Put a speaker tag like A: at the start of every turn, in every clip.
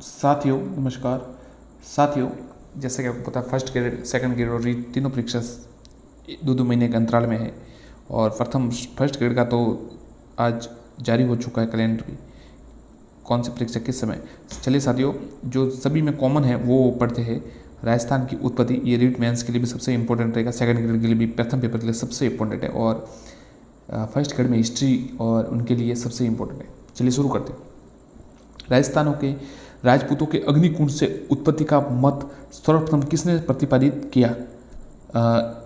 A: साथियों नमस्कार। साथियों, जैसे कि आपको पता है फर्स्ट ग्रेड, सेकंड ग्रेड और री तीनों परीक्षा दो दो महीने के अंतराल में है। और फर्स्ट ग्रेड का तो आज जारी हो चुका है कैलेंडर भी, कौन सी परीक्षा किस समय। चलिए साथियों, जो सभी में कॉमन है वो पढ़ते हैं। राजस्थान की उत्पत्ति, ये रीट मेंस के लिए भी सबसे इंपॉर्टेंट रहेगा, सेकंड ग्रेड के लिए भी, प्रथम पेपर के लिए सबसे इंपॉर्टेंट है, और फर्स्ट ग्रेड में हिस्ट्री और उनके लिए सबसे इंपॉर्टेंट है। चलिए शुरू करते हैं। राजस्थानों के राजपूतों के अग्निकुंड से उत्पत्ति का मत सर्वप्रथम किसने प्रतिपादित किया?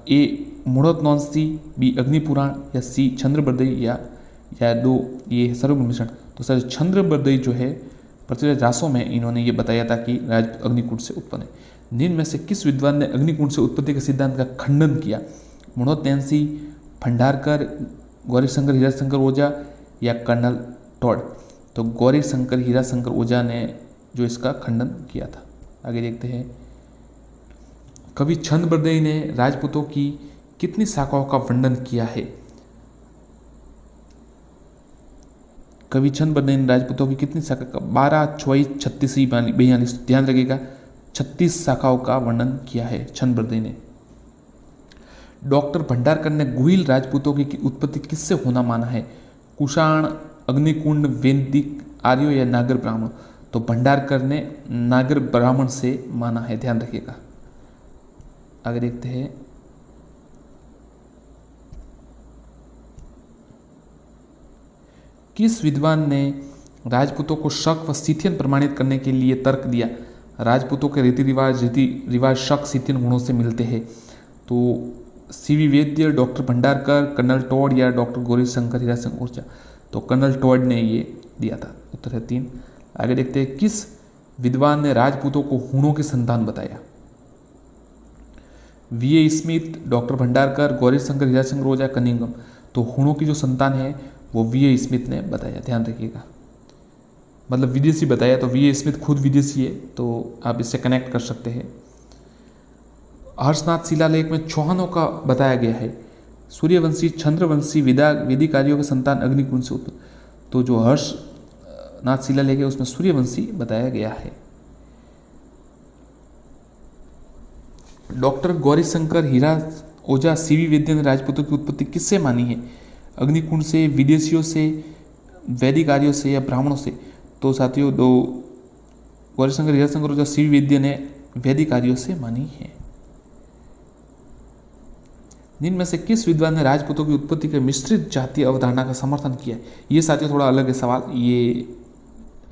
A: ए मूढ़ोत्नौंसी, बी अग्निपुराण, या सी छंद्रबरदई, या दो ये सर्वमिश्रण। तो सर छंद्रबरदई जो है पृथ्वीराज रासों में इन्होंने ये बताया था कि राज अग्निकुंड से उत्पन्न है। निम्न में से किस विद्वान ने अग्निकुंड से उत्पत्ति के सिद्धांत का खंडन किया? मूढ़ोत्नौंसी, भंडारकर, गौरीशंकर हीराशंकर ओझा, या कर्नल टॉड। तो गौरीशंकर हीराशंकर ओझा ने जो इसका खंडन किया था। आगे देखते हैं। कवि छंद्रबरदई ने राजपूतों की कितनी शाखाओं का वर्णन किया है? कवि छंद्रबरदई ने राजपूतों की कितनी शाखा का 12, 24, 36, 42, ध्यान रखिएगा 36 शाखाओं का वर्णन किया है छंद्रबरदई ने। डॉक्टर भंडारकर ने गुहिल राजपूतों की उत्पत्ति किससे होना माना है? कुषाण, अग्निकुंड, वैदिक, आर्यो, या नागर ब्राह्मण। तो भंडारकर ने नागर ब्राह्मण से माना है, ध्यान रखिएगा। आगे देखते हैं। किस विद्वान ने राजपूतों को शक व सिथियन प्रमाणित करने के लिए तर्क दिया? राजपूतों के रीति रिवाज शक सिथियन गुणों से मिलते हैं। तो CV Vaidya, doctor Bhandarkar, colonel Tod, या डॉक्टर गौरीशंकर हीराशंकर ओझा। तो कर्नल टॉड ने ये दिया था। उत्तर है 3। आगे देखते हैं। किस विद्वान ने राजपूतों को हूणों की संतान बताया? V A Smith, doctor Bhandarkar, Gaurishankar Hirashankar Ojha, Cunningham. तो हूणों की जो संतान है वो वीए स्मिथ ने बताया, ध्यान रखिएगा। मतलब विदेशी बताया, तो वीए स्मिथ खुद विदेशी है, तो आप इससे कनेक्ट कर सकते हैं। हर्षनाथ शिलालेख में चौहानों का बताया गया है। सूर्यवंशी, छंद्रवंशी, वैदिक आर्यों के संतान अग्निकुंड से उत्पन्न। तो जो हर्षनाथ शिलालेख है उसमें सूर्यवंशी बताया गया है। डॉक्टर गौरीशंकर हीरा ओझा, सीवी वैद्य ने राजपूतों की उत्पत्ति किससे मानी है? अग्निकुंड से, विदेशियों से, वैदिक आर्यों से, या ब्राह्मणों से। तो साथियों, दो गौरीशंकर हीराशंकर ओझा, सीवी वैद्य ने वैदिक आर्यों से मानी है। निम्न में से किस विद्वान ने राजपूतों की उत्पत्ति के मिश्रित जातीय अवधारणा का समर्थन किया? ये साथियों थोड़ा अलग है सवाल, ये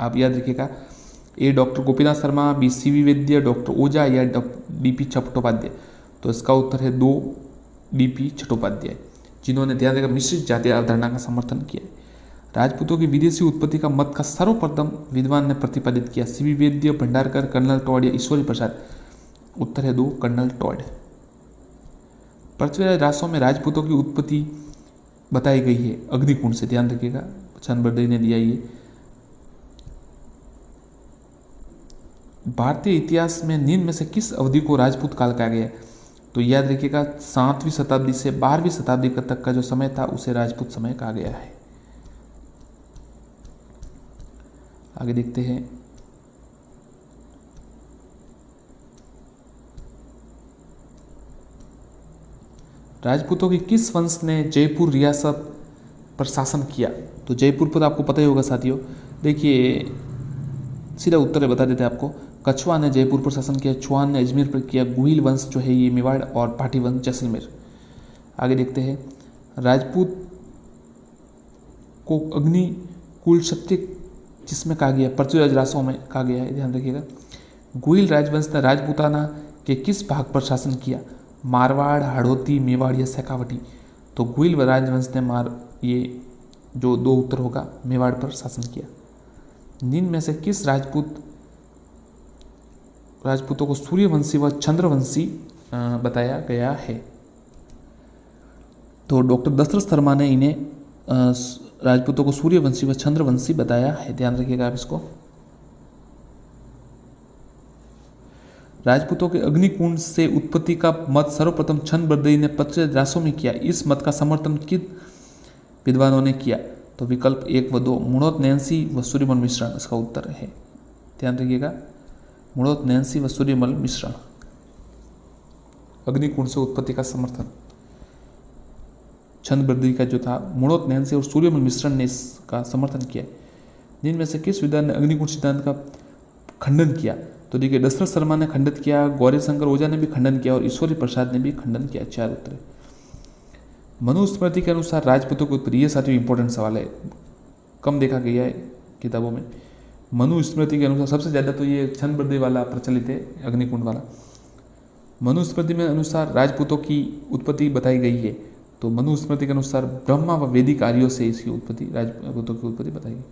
A: आप याद रखिएगा। A doctor Gopinath Sharma, B C V Vaidya, doctor Ojha, या डीपी चट्टोपाध्याय। तो इसका उत्तर है 2, डीपी चट्टोपाध्याय, जिन्होंने ध्यान देकर मिश्रित जातीय अवधारणा का समर्थन किया। राजपूतों की विदेशी उत्पत्ति का मत का सर्वप्रथम विद्वान ने प्रतिपादित किया? सीवी वैद्य, भंडारकर, कर्नल टॉड, या ईश्वरी प्रसाद। उत्तर है 2, कर्नल टॉड। पृथ्वीराज रासों में राजपूतों की उत्पत्ति बताई गई है अग्निकुंड से, ध्यान रखिएगा, छंद्रबरदई ने दिया ये। भारतीय इतिहास में निम्न में से किस अवधि को राजपूत काल कहा गया? तो याद रखिएगा 7वीं शताब्दी से 12वीं शताब्दी तक का जो समय था उसे राजपूत समय कहा गया है। आगे देखते हैं। राजपूतों की किस वंश ने जयपुर रियासत पर शासन किया? तो जयपुर पर आपको पता ही होगा साथियों। देखिए सीधा उत्तर बता देते हैं आपको। कछुआ ने जयपुर पर शासन किया, चौहान ने अजमेर पर किया, गुहिल वंश जो है ये मेवाड़, और पाटी वंश जैसलमेर। आगे देखते हैं। राजपूत को अग्निकुल क्षत्रिय जिसमें कहा गया? पृथ्वीराज रासों में कहा गया है, ध्यान रखिएगा। गुहिल राजवंश ने राजपूताना के किस भाग पर शासन किया? मारवाड़, हाड़ौती, मेवाड़, या शेखावटी। तो गुहिल राजवंश ने ये जो 2 उत्तर होगा, मेवाड़ पर शासन किया। निम्न में से किस राजपूतों को सूर्यवंशी व चंद्रवंशी बताया गया है? तो डॉक्टर दशरथ शर्मा ने इन्हें राजपूतों को सूर्यवंशी व चंद्रवंशी बताया है, ध्यान रखिएगा आप इसको। राजपूतों के अग्निकुंड से उत्पत्ति का मत सर्वप्रथम छंद्रबरदई ने पृथ्वीराज रासों में किया। इस मत का समर्थन किन विद्वानों ने किया? तो विकल्प 1 व 2, मूढ़ोत्नौंसी व सूर्यमन मिश्रण इसका उत्तर है। ध्यान रखिएगा, मूढ़ोत नैन्सी व सूर्यमल मिश्रण। अग्निकुंड से उत्पत्ति का समर्थन, छंद वृद्धि का जो था मूढ़ोत नैन्सी और सूर्यमल मिश्रण ने इसका समर्थन किया। जिनमें से किस विद्वान ने अग्निकुंड सिद्धांत का खंडन किया? तो देखिए, दशरथ शर्मा ने खंडित किया, गौरीशंकर ओझा ने भी खंडन किया और ईश्वरी प्रसाद ने भी खंडन किया। 4 उत्तर। मनुस्मृति के अनुसार राजपूतों की उत्पत्ति, ये साथियों इंपॉर्टेंट सवाल है, कम देखा गया है किताबों में। मनुस्मृति के अनुसार सबसे ज़्यादा तो ये छंद वृद्धि वाला प्रचलित है, अग्निकुंड वाला। मनुस्मृति में अनुसार राजपूतों की उत्पत्ति बताई गई है, तो मनुस्मृति के अनुसार ब्रह्मा व वैदिक आर्यों से इसकी उत्पत्ति, राजपूतों की उत्पत्ति बताई गई।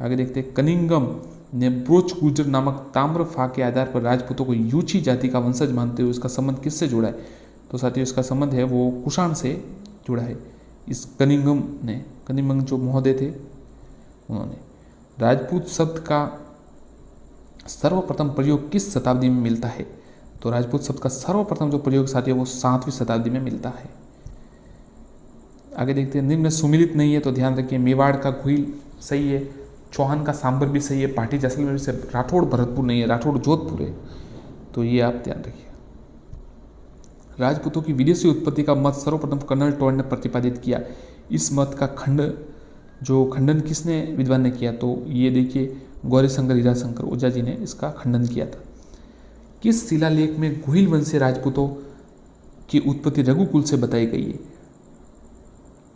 A: आगे देखते हैं, कनिंगम ने ब्रोच गुजर नामक ताम्र फा के आधार पर राजपूतों को यूची जाति का वंशज मानते हुए इसका संबंध किससे जोड़ा है? तो साथियों इसका संबंध है वो कुषाण से जुड़ा है। इस कनिंगम जो महोदय थे उन्होंने। राजपूत शब्द का सर्वप्रथम प्रयोग किस शताब्दी में मिलता है? तो राजपूत शब्द का सर्वप्रथम जो प्रयोग साथियों वो 7वीं शताब्दी में मिलता है। आगे देखते हैं, निम्न में सुमिलित नहीं है तो ध्यान रखिए, मेवाड़ का घुइल सही है, चौहान का सांबर भी सही है, पाटी जैसलमेर से, राठौड़ भरतपुर नहीं है, राठौड़ जोधपुर है, तो ये आप ध्यान रखिए। राजपूतों की विदेशी उत्पत्ति का मत सर्वप्रथम कर्नल टॉड ने प्रतिपादित किया। इस मत का खंडन किसने विद्वान ने किया? तो ये देखिए, गौरीशंकर हीराशंकर ओझा जी ने इसका खंडन किया था। किस शिलालेख में गुहिल वंशीय राजपूतों की उत्पत्ति रघुकुल से बताई गई है?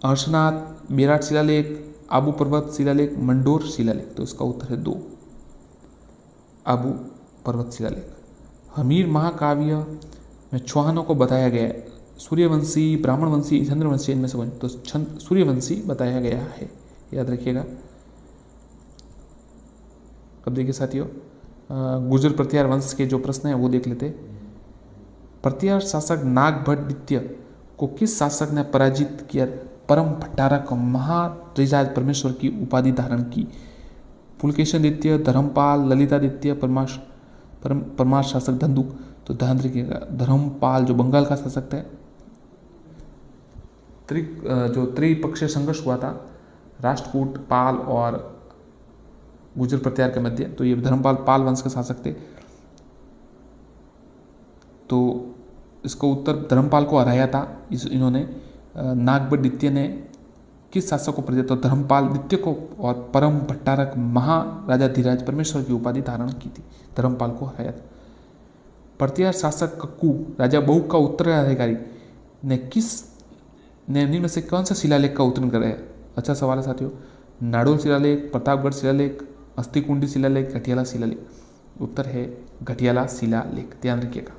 A: अर्शनाथ, मेरठ शिलालेख, आबू पर्वत शिलालेख, मंडोर शिलालेख, तो इसका उत्तर है 2, आबू पर्वत शिलालेख। हमीर महाकाव्य में चौहानों को बताया गया है, सूर्यवंशी, ब्राह्मणवंशी, चंद्रवंशी, इनमें से तो सूर्यवंशी बताया गया है, याद रखिएगा। अब देखिए साथियों, गुर्जर प्रत्यार वंश के जो प्रश्न है वो देख लेते। प्रत्यार शासक नागभट्ट द्वितीय को किस शासक ने पराजित किया? परम भट्टारक महारिजाज परमेश्वर की उपाधि धारण की। पुलकेशन द्वितीय, धर्मपाल, ललितादित्य, परमार शासक धंधुक, तो ध्यान रखिएगा धर्मपाल जो बंगाल का शासक है। जो त्रिपक्षीय संघर्ष हुआ था राष्ट्रकूट, पाल और गुर्जर प्रत्यार के मध्य, तो ये धर्मपाल पाल वंश के शासक थे। तो इसको उत्तर धर्मपाल को हराया था इन्होंने। नागभट्ट द्वितीय ने किस शासक को पराजित? तो धर्मपाल द्वितीय को, और परम भट्टारक महाराजा धीराज परमेश्वर की उपाधि धारण की थी, धर्मपाल को हराया था। प्रत्यार शासक कक्कू राजा बहुक का उत्तराधिकारी ने निम्न में से कौन सा शिलालेख का उत्तरण कराया? अच्छा सवाल है साथियों। नाडोल शिलालेख, प्रतापगढ़ शिलालेख, अस्थिकुंडी शिलालेख, घटियाला शिलालेख। उत्तर है घटियाला शिलालेख, ध्यान रखिएगा।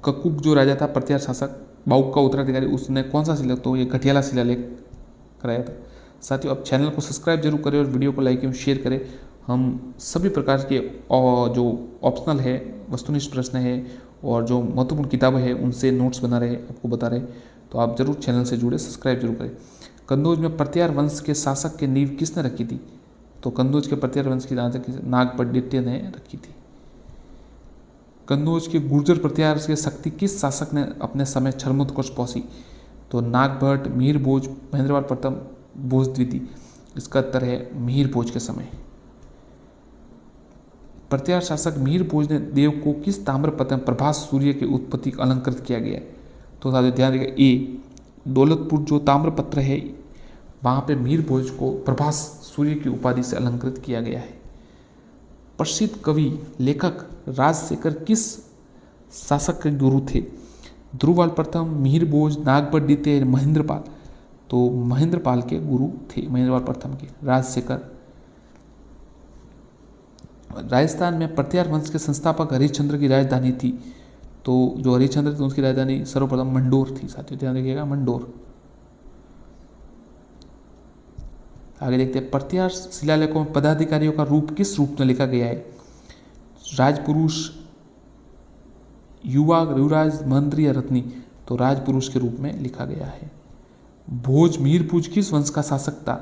A: कक्कू जो राजा था प्रत्यार शासक, बाउक का उत्तराधिकारी, उसने कौन सा शिलालेख? तो ये घटियाला शिलालेख कराया था। साथियों अब चैनल को सब्सक्राइब जरूर करें और वीडियो को लाइक एवं शेयर करें। हम सभी प्रकार के जो ऑप्शनल है, वस्तुनिष्ठ प्रश्न है और जो महत्वपूर्ण किताबें हैं उनसे नोट्स बना रहे, आपको बता रहे, तो आप जरूर चैनल से जुड़े, सब्सक्राइब जरूर करें। कन्नौज में प्रत्यार वंश के शासक की नींव किसने रखी थी? तो कन्नौज के प्रत्यार वंश की नागभट्ट द्वितीय ने रखी थी। कन्नौज के गुर्जर प्रत्यार के शक्ति किस शासक ने अपने समय छर्मोत्कर्ष पहुंची? तो नागभट्ट, मिहिर भोज, महेंद्रपाल प्रथम, भोज द्वितीय। इसका उत्तर है मिहिर भोज के समय। प्रत्यार शासक मिहिर भोज ने देव को किस ताम्रपत्र में प्रभास सूर्य की उत्पत्ति अलंकृत किया गया है? तो साथियों ध्यान रखिएगा, ए दौलतपुर जो ताम्रपत्र है वहाँ पे मिहिर भोज को प्रभास सूर्य की उपाधि से अलंकृत किया गया है। प्रसिद्ध कवि लेखक राजशेखर किस शासक के गुरु थे? ध्रुवपाल प्रथम, मिहिर भोज, नागभट्ट द्वितीय, महेंद्रपाल। तो महेंद्रपाल के गुरु थे, महेंद्रपाल प्रथम के। राजशेखर। राजस्थान में प्रत्यार वंश के संस्थापक हरिश्चंद्र की राजधानी थी, तो जो हरिश्चंद्र थे उसकी राजधानी सर्वप्रथम मंडोर थी। साथियों ध्यान रखिएगा मंडोर। आगे देखते हैं, प्रत्यार शिलालेखों में पदाधिकारियों का रूप किस रूप में लिखा गया है? राजपुरुष, युवा, युवराज, मंत्री या रत्नी। तो राजपुरुष के रूप में लिखा गया है। भोज, मिहिर भोज किस वंश का शासक था?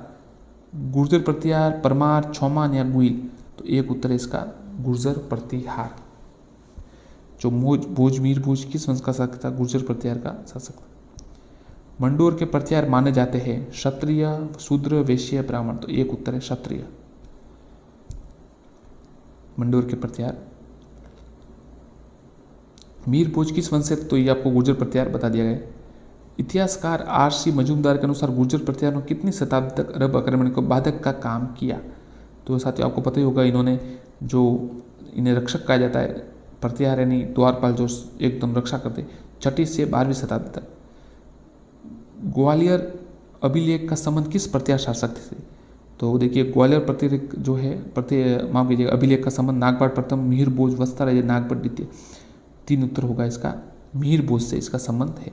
A: गुर्जर प्रत्यार, परमार, चौमान या गुइल। तो एक उत्तर है इसका गुर्जर प्रतिहार। जो भोज मिहिर भोज किस वंश का शासक था? गुर्जर प्रत्यार का शासक था। मंडोर के प्रत्यार माने जाते हैं क्षत्रिय, शूद्र, वैश्य, ब्राह्मण। तो एक उत्तर है क्षत्रिय। मंडोर के प्रत्यार। मीर भोज किस वंश से? तो ये आपको गुर्जर प्रत्यार बता दिया गया। इतिहासकार आर.सी. मजूमदार के अनुसार गुर्जर प्रत्यारों ने कितनी शताब्दी तक अरब आक्रमण को बाधक का काम किया? तो साथियों आपको पता ही होगा, इन्होंने जो इन्हें रक्षक कहा जाता है, प्रत्यार यानी द्वारपाल जो एकदम रक्षा करते, 6वीं से 12वीं शताब्दी तक। ग्वालियर अभिलेख का संबंध किस प्रत्यार शासक से? तो देखिए ग्वालियर प्रतिलेख जो है माफ कीजिएगा अभिलेख का संबंध नागपाल प्रथम, मिहिर भोज, वत्सराज, नागपाल द्वितीय। 3 उत्तर होगा इसका, मिहिर भोज से इसका संबंध है।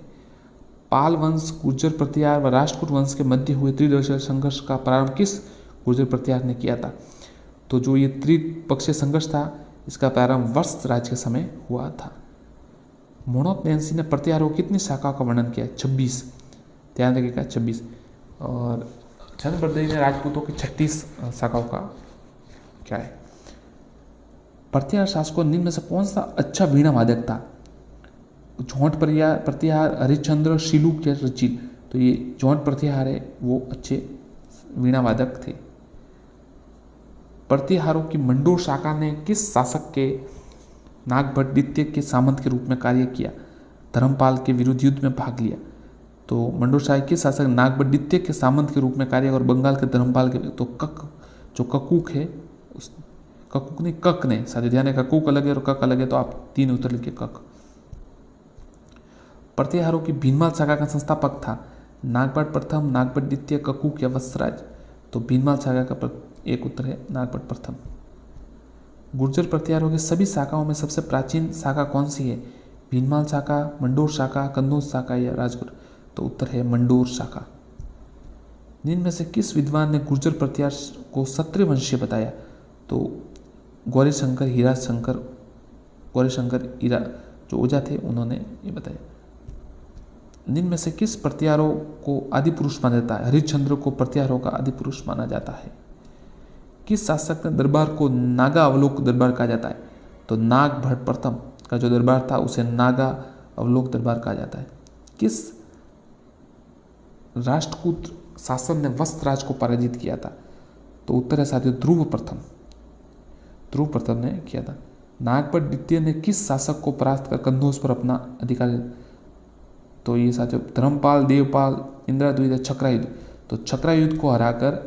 A: पाल वंश, गुर्जर प्रत्यार व राष्ट्रकूट वंश के मध्य हुए त्रिपक्षीय संघर्ष का प्रारंभ किस गुर्जर प्रत्यार ने किया था? तो जो ये त्रिपक्षीय संघर्ष था इसका प्रारंभ वत्सराज के समय हुआ था। मोनोत नैन्सी ने प्रत्यारों की कितनी शाखाओं का वर्णन किया? 26। ध्यान रखिएगा 26। और चंद्रबरदई ने राजपूतों की 36 शाखाओं का क्या है? प्रत्यार शासकों निम्न में से कौन सा अच्छा वीणा वादक था? झोंट प्रत्यार, हरिश्चंद्र, शिलूक या रचिल? तो ये झोंट प्रत्यार है वो अच्छे वीणा वादक थे। प्रत्याहारों की मंडोर शाखा ने किस शासक के नागभट्ट द्वितीय के सामंत के रूप में कार्य किया? धर्मपाल के विरुद्ध युद्ध में भाग लिया। तो मंडोर शाही किस शासक नागभट्ट द्वितीय के सामंत के रूप में कार्य और बंगाल के धर्मपाल के तो ककूक है उस ककूक नहीं कक ने साथ ध्यान है, ककूक अलग है और कक अलग है, तो आप 3 उत्तर लिखिए कक। प्रत्याहारों की भीनमाल शाखा का संस्थापक था नागभट्ट प्रथम, नागभट्ट द्वितीय, ककूक या वत्सराज? तो भीनमाल शाखा का एक उत्तर है नागभट्ट प्रथम। गुर्जर प्रत्याहारों की सभी शाखाओं में सबसे प्राचीन शाखा कौन सी है? भीनमाल शाखा, मंडोर शाखा, कन्नौज शाखा या राजगुर? तो उत्तर है मंडोर शाखा। निम्न में से किस विद्वान ने गुर्जर प्रत्यार को क्षत्रिय वंशीय बताया? तो गौरीशंकर, हीरा शंकर, गौरीशंकर हीरा जो ओझा थे उन्होंने ये बताया। निम्न में से किस प्रत्यारों को आदि पुरुष माना जाता है? हरिश्चंद्र को प्रत्यारों का आदि पुरुष माना जाता है। किस शासक ने दरबार को नागा अवलोक दरबार कहा जाता है? तो नागभट्ट प्रथम का जो दरबार था उसे नागा अवलोक दरबार कहा जाता है। किस राष्ट्रकूट शासन ने वत्सराज को पराजित किया था? तो उत्तर है साथियों ध्रुव प्रथम। ध्रुव प्रथम ने किया था। नागभट्ट द्वितीय ने किस शासक को परास्त कर कन्नौज पर अपना अधिकार? तो ये साथियों धर्मपाल, देवपाल, इंद्राद्वित, छकरा युद्ध। तो छकरा युद्ध को हराकर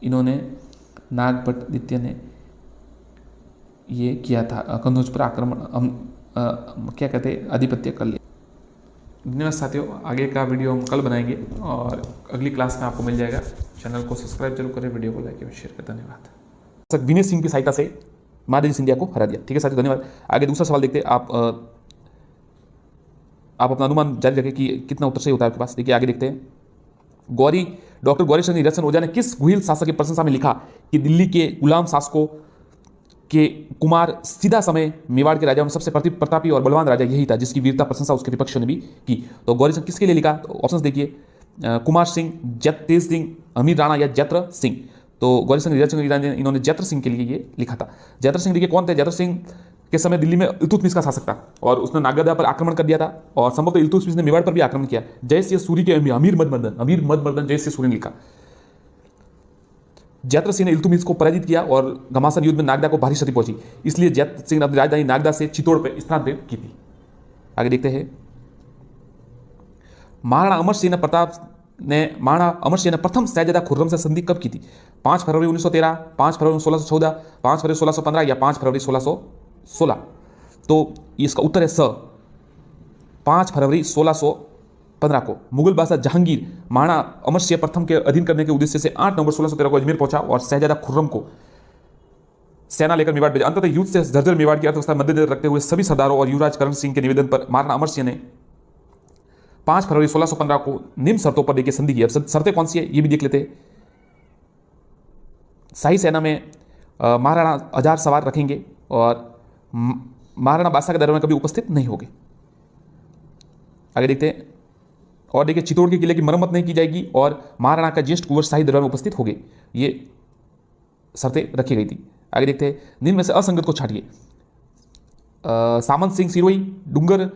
A: इन्होंने नागभट्ट द्वितीय ने ये किया था, कन्नौज पर आक्रमण क्या कहते हैं आधिपत्य कर लिया। धन्यवाद साथियों, आगे का वीडियो हम कल बनाएंगे और अगली क्लास में आपको मिल जाएगा। चैनल को सब्सक्राइब जरूर करें, वीडियो को लाइक और शेयर करें। धन्यवाद। विनय सिंह की सहायता से महाराजा सिंधिया को हरा दिया। ठीक है साथियों, धन्यवाद। आगे दूसरा सवाल देखते हैं। आप अपना अनुमान जारी रखें कि कितना उत्तर सही होता है आपके पास। देखिए आगे देखते हैं। डॉक्टर गौरीशंकर हीराचंद ओझा ने किस गुहिल शासक की प्रशंसा में लिखा कि दिल्ली के गुलाम शासकों के कुमार सीधा समय मेवाड़ के राजाओं में सबसे प्रतापी और बलवान राजा यही था जिसकी वीरता प्रशंसा उसके विपक्षियों ने भी की? तो गौरीशंकर किसके लिए लिखा? तो ऑप्शंस देखिए, कुमार सिंह, तेज सिंह, अमीर राणा या जत्र सिंह। तो गौरीशंकर हीराचंद इन्होंने जत्र सिंह के लिए ये लिखा था। जत्र सिंह देखिए कौन थे? जत्र सिंह के समय दिल्ली में इल्तुतमिश का शासक था और उसने नागदा पर आक्रमण कर दिया था और संभवतः इल्तुतमिश ने मेवाड़ पर भी आक्रमण किया। जयसिंह सूरी के अमीर मदमर्दन जयसिंह सूरी ने लिखा। जयद्रथ सिंह ने इल्तुतमिश को पराजित किया और घमासान युद्ध में नागदा को भारी क्षति पहुंची, इसलिए जयद्रथ सिंह ने अपनी राजधानी नागदा से चित्तौड़ पर स्थानांतरित की थी। आगे देखते हैं। महाराणा अमर सिंह ने प्रथम शहजादा खुर्रम से संधि कब की थी? 5 फरवरी 1913, 5 फरवरी 1614, 5 फरवरी 1615 या 5 फरवरी 1616? तो इसका उत्तर है 5 फरवरी 1615 को। मुगल बादशाह जहांगीर महाराणा अमर सिंह प्रथम के अधीन करने के उद्देश्य से 8 नवंबर 1613 को अजमेर पहुंचा और शहजादा खुर्रम को सेना लेकर मेवाड़ भेजा। अंततः युद्ध से जर्जर मेवाड़ की अर्थव्यवस्था मद्देनजर रखते हुए सभी सरदारों और युवराज करण सिंह के निवेदन पर महाराणा अमर सिंह ने 5 फरवरी 1615 को निम्न शर्तों पर देखिए संधि की। अब शर्तें कौन सी है ये भी देख लेते हैं। शाही सेना में महाराणा हजार सवार रखेंगे और महाराणा बादशाह के दरबार में कभी उपस्थित नहीं होंगे। आगे देखते हैं। और देखिए चित्तौड़ के किले की मरम्मत नहीं की जाएगी और महाराणा का ज्येष्ठ कुंवर शाही दरबार में उपस्थित होंगे। ये शर्तें रखी गई थी। आगे देखते हैं। निम्न में से असंगत को छाटिए। सामंत सिंह सिरोही, डूंगर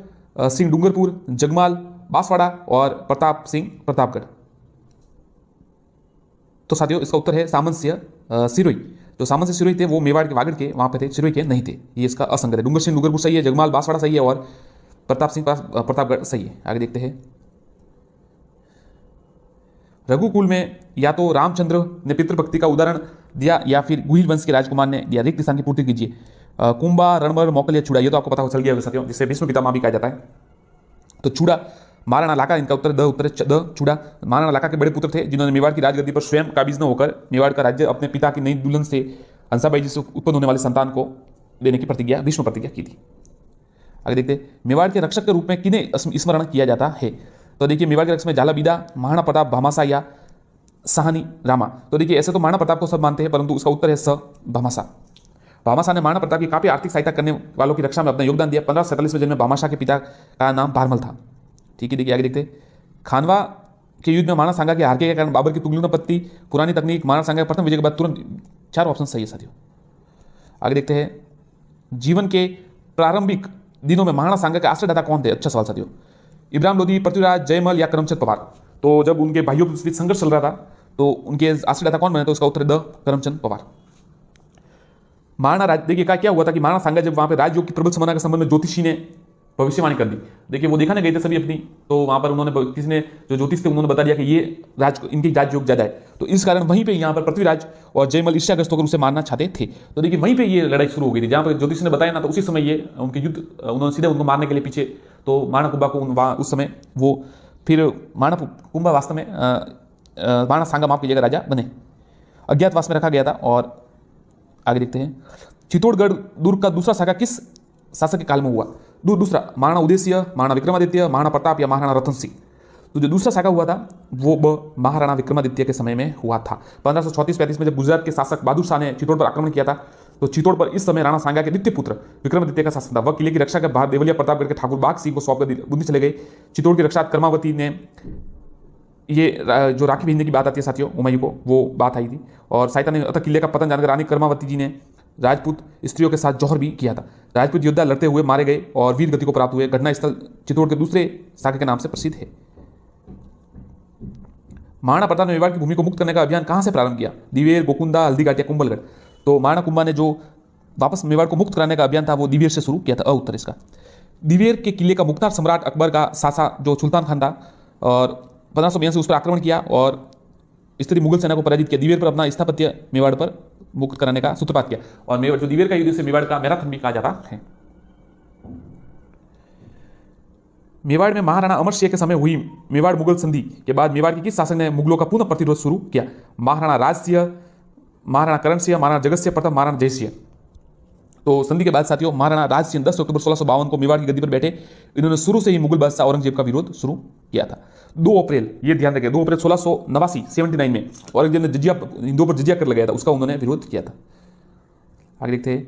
A: सिंह डूंगरपुर, जगमाल बांसवाड़ा और प्रताप सिंह प्रतापगढ़। तो साथियों इसका उत्तर है सामंत सिंह सिरोही। जो सामंत से सिरोही थे वो मेवाड़ के वागड़ के वहाँ पे थे, सिरोही के नहीं थे। ये इसका असंगत है। डूंगर सिंह डूंगरपुर सही है, जगमाल बांसवाड़ा सही है और प्रताप सिंह प्रतापगढ़ सही है। आगे देखते हैं। रघुकुल में या तो रामचंद्र ने पितृभक्ति का उदाहरण दिया या फिर गुहिल वंश के राजकुमार ने दिया। रिक्त स्थान की पूर्ति कीजिए। कुंभा, रणबर, मौकल या चूड़ा, ये तो आपको पता हो चल गया साथियों, जिसे भीष्म पितामह भी कहा जाता है। तो चूड़ा, महाराणा लाका, इनका उत्तर द उत्तर है द चूड़ा। महाराणा लाका के बड़े पुत्र थे जिन्होंने मेवाड़ की राजगद्दी पर स्वयं काबिज न होकर मेवाड़ का राज्य अपने पिता की नई दुल्हन से हंसाबाई जी से उत्पन्न होने वाले संतान को देने की प्रतिज्ञा, भीष्म प्रतिज्ञा की थी। आगे देखते हैं। मेवाड़ के रक्षक के रूप में किन्हें स्मरण किया जाता है? तो देखिए, मेवाड़ के रक्षक में झाला बीदा, महाराणा प्रताप, भामाशाह या साहनी रामा। तो देखिए, ऐसे तो महाराणा प्रताप को सब मानते हैं, परंतु उसका उत्तर है स भामाशाह। भामाशाह ने महाराणा प्रताप की काफी आर्थिक सहायता करने वालों की रक्षा में अपना योगदान दिया। 1547 में जन्मे भामाशाह के पिता का नाम भारमल था। ठीक है, देखिए आगे देखते। खानवा के युद्ध में महाराणा सांगा के हार के कारण बाबर की तुगलक पत्ती, पुरानी तकनीक, महाराणा सांगा के प्रथम विजय के बाद तुरंत, 4 ऑप्शन सही है साथियों। आगे देखते हैं। जीवन के प्रारंभिक दिनों में महाराणा सांगा के आश्रयदाता कौन थे? अच्छा सवाल साथियों। इब्राहिम लोधी, पृथ्वीराज, जयमल या करमचंद पवार। तो जब उनके भाइयों के बीच संघर्ष चल रहा था तो उनके आश्रयदाता कौन बने? तो उसका उत्तर द करमचंद पवार। महाराणा राज, देखिए क्या हुआ था कि महाराणा सांगा जब वहां पे राजयोग की प्रबल समाना के संबंध में ज्योतिषी ने भविष्यवाणी कर दी। देखिए, वो दिखाने गए थे सभी अपनी, तो वहां पर उन्होंने, किसी ने जो ज्योतिष थे उन्होंने बता दिया कि ये इनकी राजयोग ज्यादा है। तो इस कारण वहीं पे यहाँ पर पृथ्वीराज और जयमल ईर्ष्याग्रस्त होकर उसे मारना चाहते थे। तो देखिए, वहीं पे ये लड़ाई शुरू हो गई थी। जहां पर ज्योतिष ने बताया ना, तो उसी समय ये उनके युद्ध, उन्होंने सीधे उनको मारने के लिए पीछे, तो महाराणा कुंभा को उस समय वो, फिर महाराणा कुंभा वास्तव में महाराणा सांगा माफ कीजिएगा राजा बने, अज्ञातवास में रखा गया था। और आगे देखते हैं। चित्तौड़गढ़ दुर्ग का दूसरा शाखा किस शासक के काल में हुआ? दूसरा, महाराणा उदयसिंह, महाराणा विक्रमादित्य, महाराणा प्रताप या महाराणा रतन सिंह। तो जो दूसरा शाखा हुआ था वो महाराणा विक्रमादित्य के समय में हुआ था। 1534-35 में जब गुजरात के शासक बहादुर शाह ने चित्तौड़ पर आक्रमण किया था, तो चित्तौड़ पर इस समय राणा सांगा के द्वितीय पुत्र विक्रमादित्य का शासन था। वह किले की रक्षा के बाद देवलिया प्रतापगढ़ के ठाकुर बाग सिंह को सौंपकर बुंदी चले गए। चित्तौड़ की रक्षा कर्मावती ने, ये जो राखी भेजने की बात आती है साथियों हुमायूं को, वो बात आई थी। और सहायता ने, अतः किले का पतन जानकर रानी कर्मावती जी ने राजपूत स्त्रियों के साथ जौहर भी किया था। राजपूत योद्धा लड़ते हुए मारे गए और वीर गति को प्राप्त हुए। घटना स्थल चित्तौड़ के दूसरे शाखा के नाम से प्रसिद्ध है। महाराणा प्रताप ने मेवाड़ की भूमि को मुक्त करने का अभियान कहां से प्रारंभ किया? दिवेर, गोकुंदा, हल्दीघाट या कुंभलगढ़। तो महाराणा कुंभा ने जो वापस मेवाड़ को मुक्त कराने का अभियान था वो दिवेर से शुरू किया था। उत्तर इसका। दिवेर के किले का मुख्तार सम्राट अकबर का सासा जो सुल्तान खान था, और 1582 उस पर आक्रमण किया और स्त्री मुगल सेना को पराजित किया। दिवेर पर अपना स्थापत्य मेवाड़ पर मुक्त कराने का सूत्रपात किया। और मेवाड़, जो दिवेर का युद्ध से मेवाड़ का मैराथन भी कहा जाता है। मेवाड़ में महाराणा अमर सिंह के समय हुई मेवाड़ मुगल संधि के बाद मेवाड़ के किस शासक ने मुगलों का पुनः प्रतिरोध शुरू किया? महाराणा राज सिंह, महाराणा करण सिंह, महाराणा जगत सिंह प्रथम, महाराणा जयसिंह। तो संधि के बाद साथियों महाराणा राज सिंह 10 अक्टूबर 1652 को मेवाड़ की गद्दी पर बैठे। इन्होंने शुरू से ही मुगल बादशाह औरंगजेब का विरोध शुरू किया था। 2 अप्रैल, ये ध्यान रखें, 2 अप्रैल 1689 में औरंगजेब ने जजिया, हिंदुओं पर जजिया कर लगाया था, उसका उन्होंने विरोध किया था। आगे देखते हैं।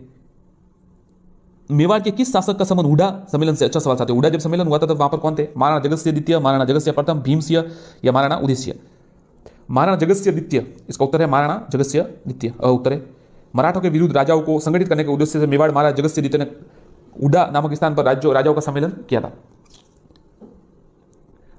A: मेवाड़ के किस शासक का संबंध हुडा सम्मेलन से? अच्छा सवाल साथियों। हुडा जब सम्मेलन हुआ था तब वहां पर कौन थे? महाराणा जगत सिंह द्वितीय, महाराणा जगत सिंह प्रथम, भीम सिंह या महाराणा उदय सिंह। महाराणा जगत सिंह द्वितीय, इसका उत्तर है महाराणा जगत सिंह द्वितीय। उत्तर है। मराठों के विरुद्ध राजाओं को संगठित करने के उद्देश्य से मेवाड़ महाराज जगत सिंह द्वितीय ने हुडा नामक स्थान पर राजाओं का सम्मेलन किया था।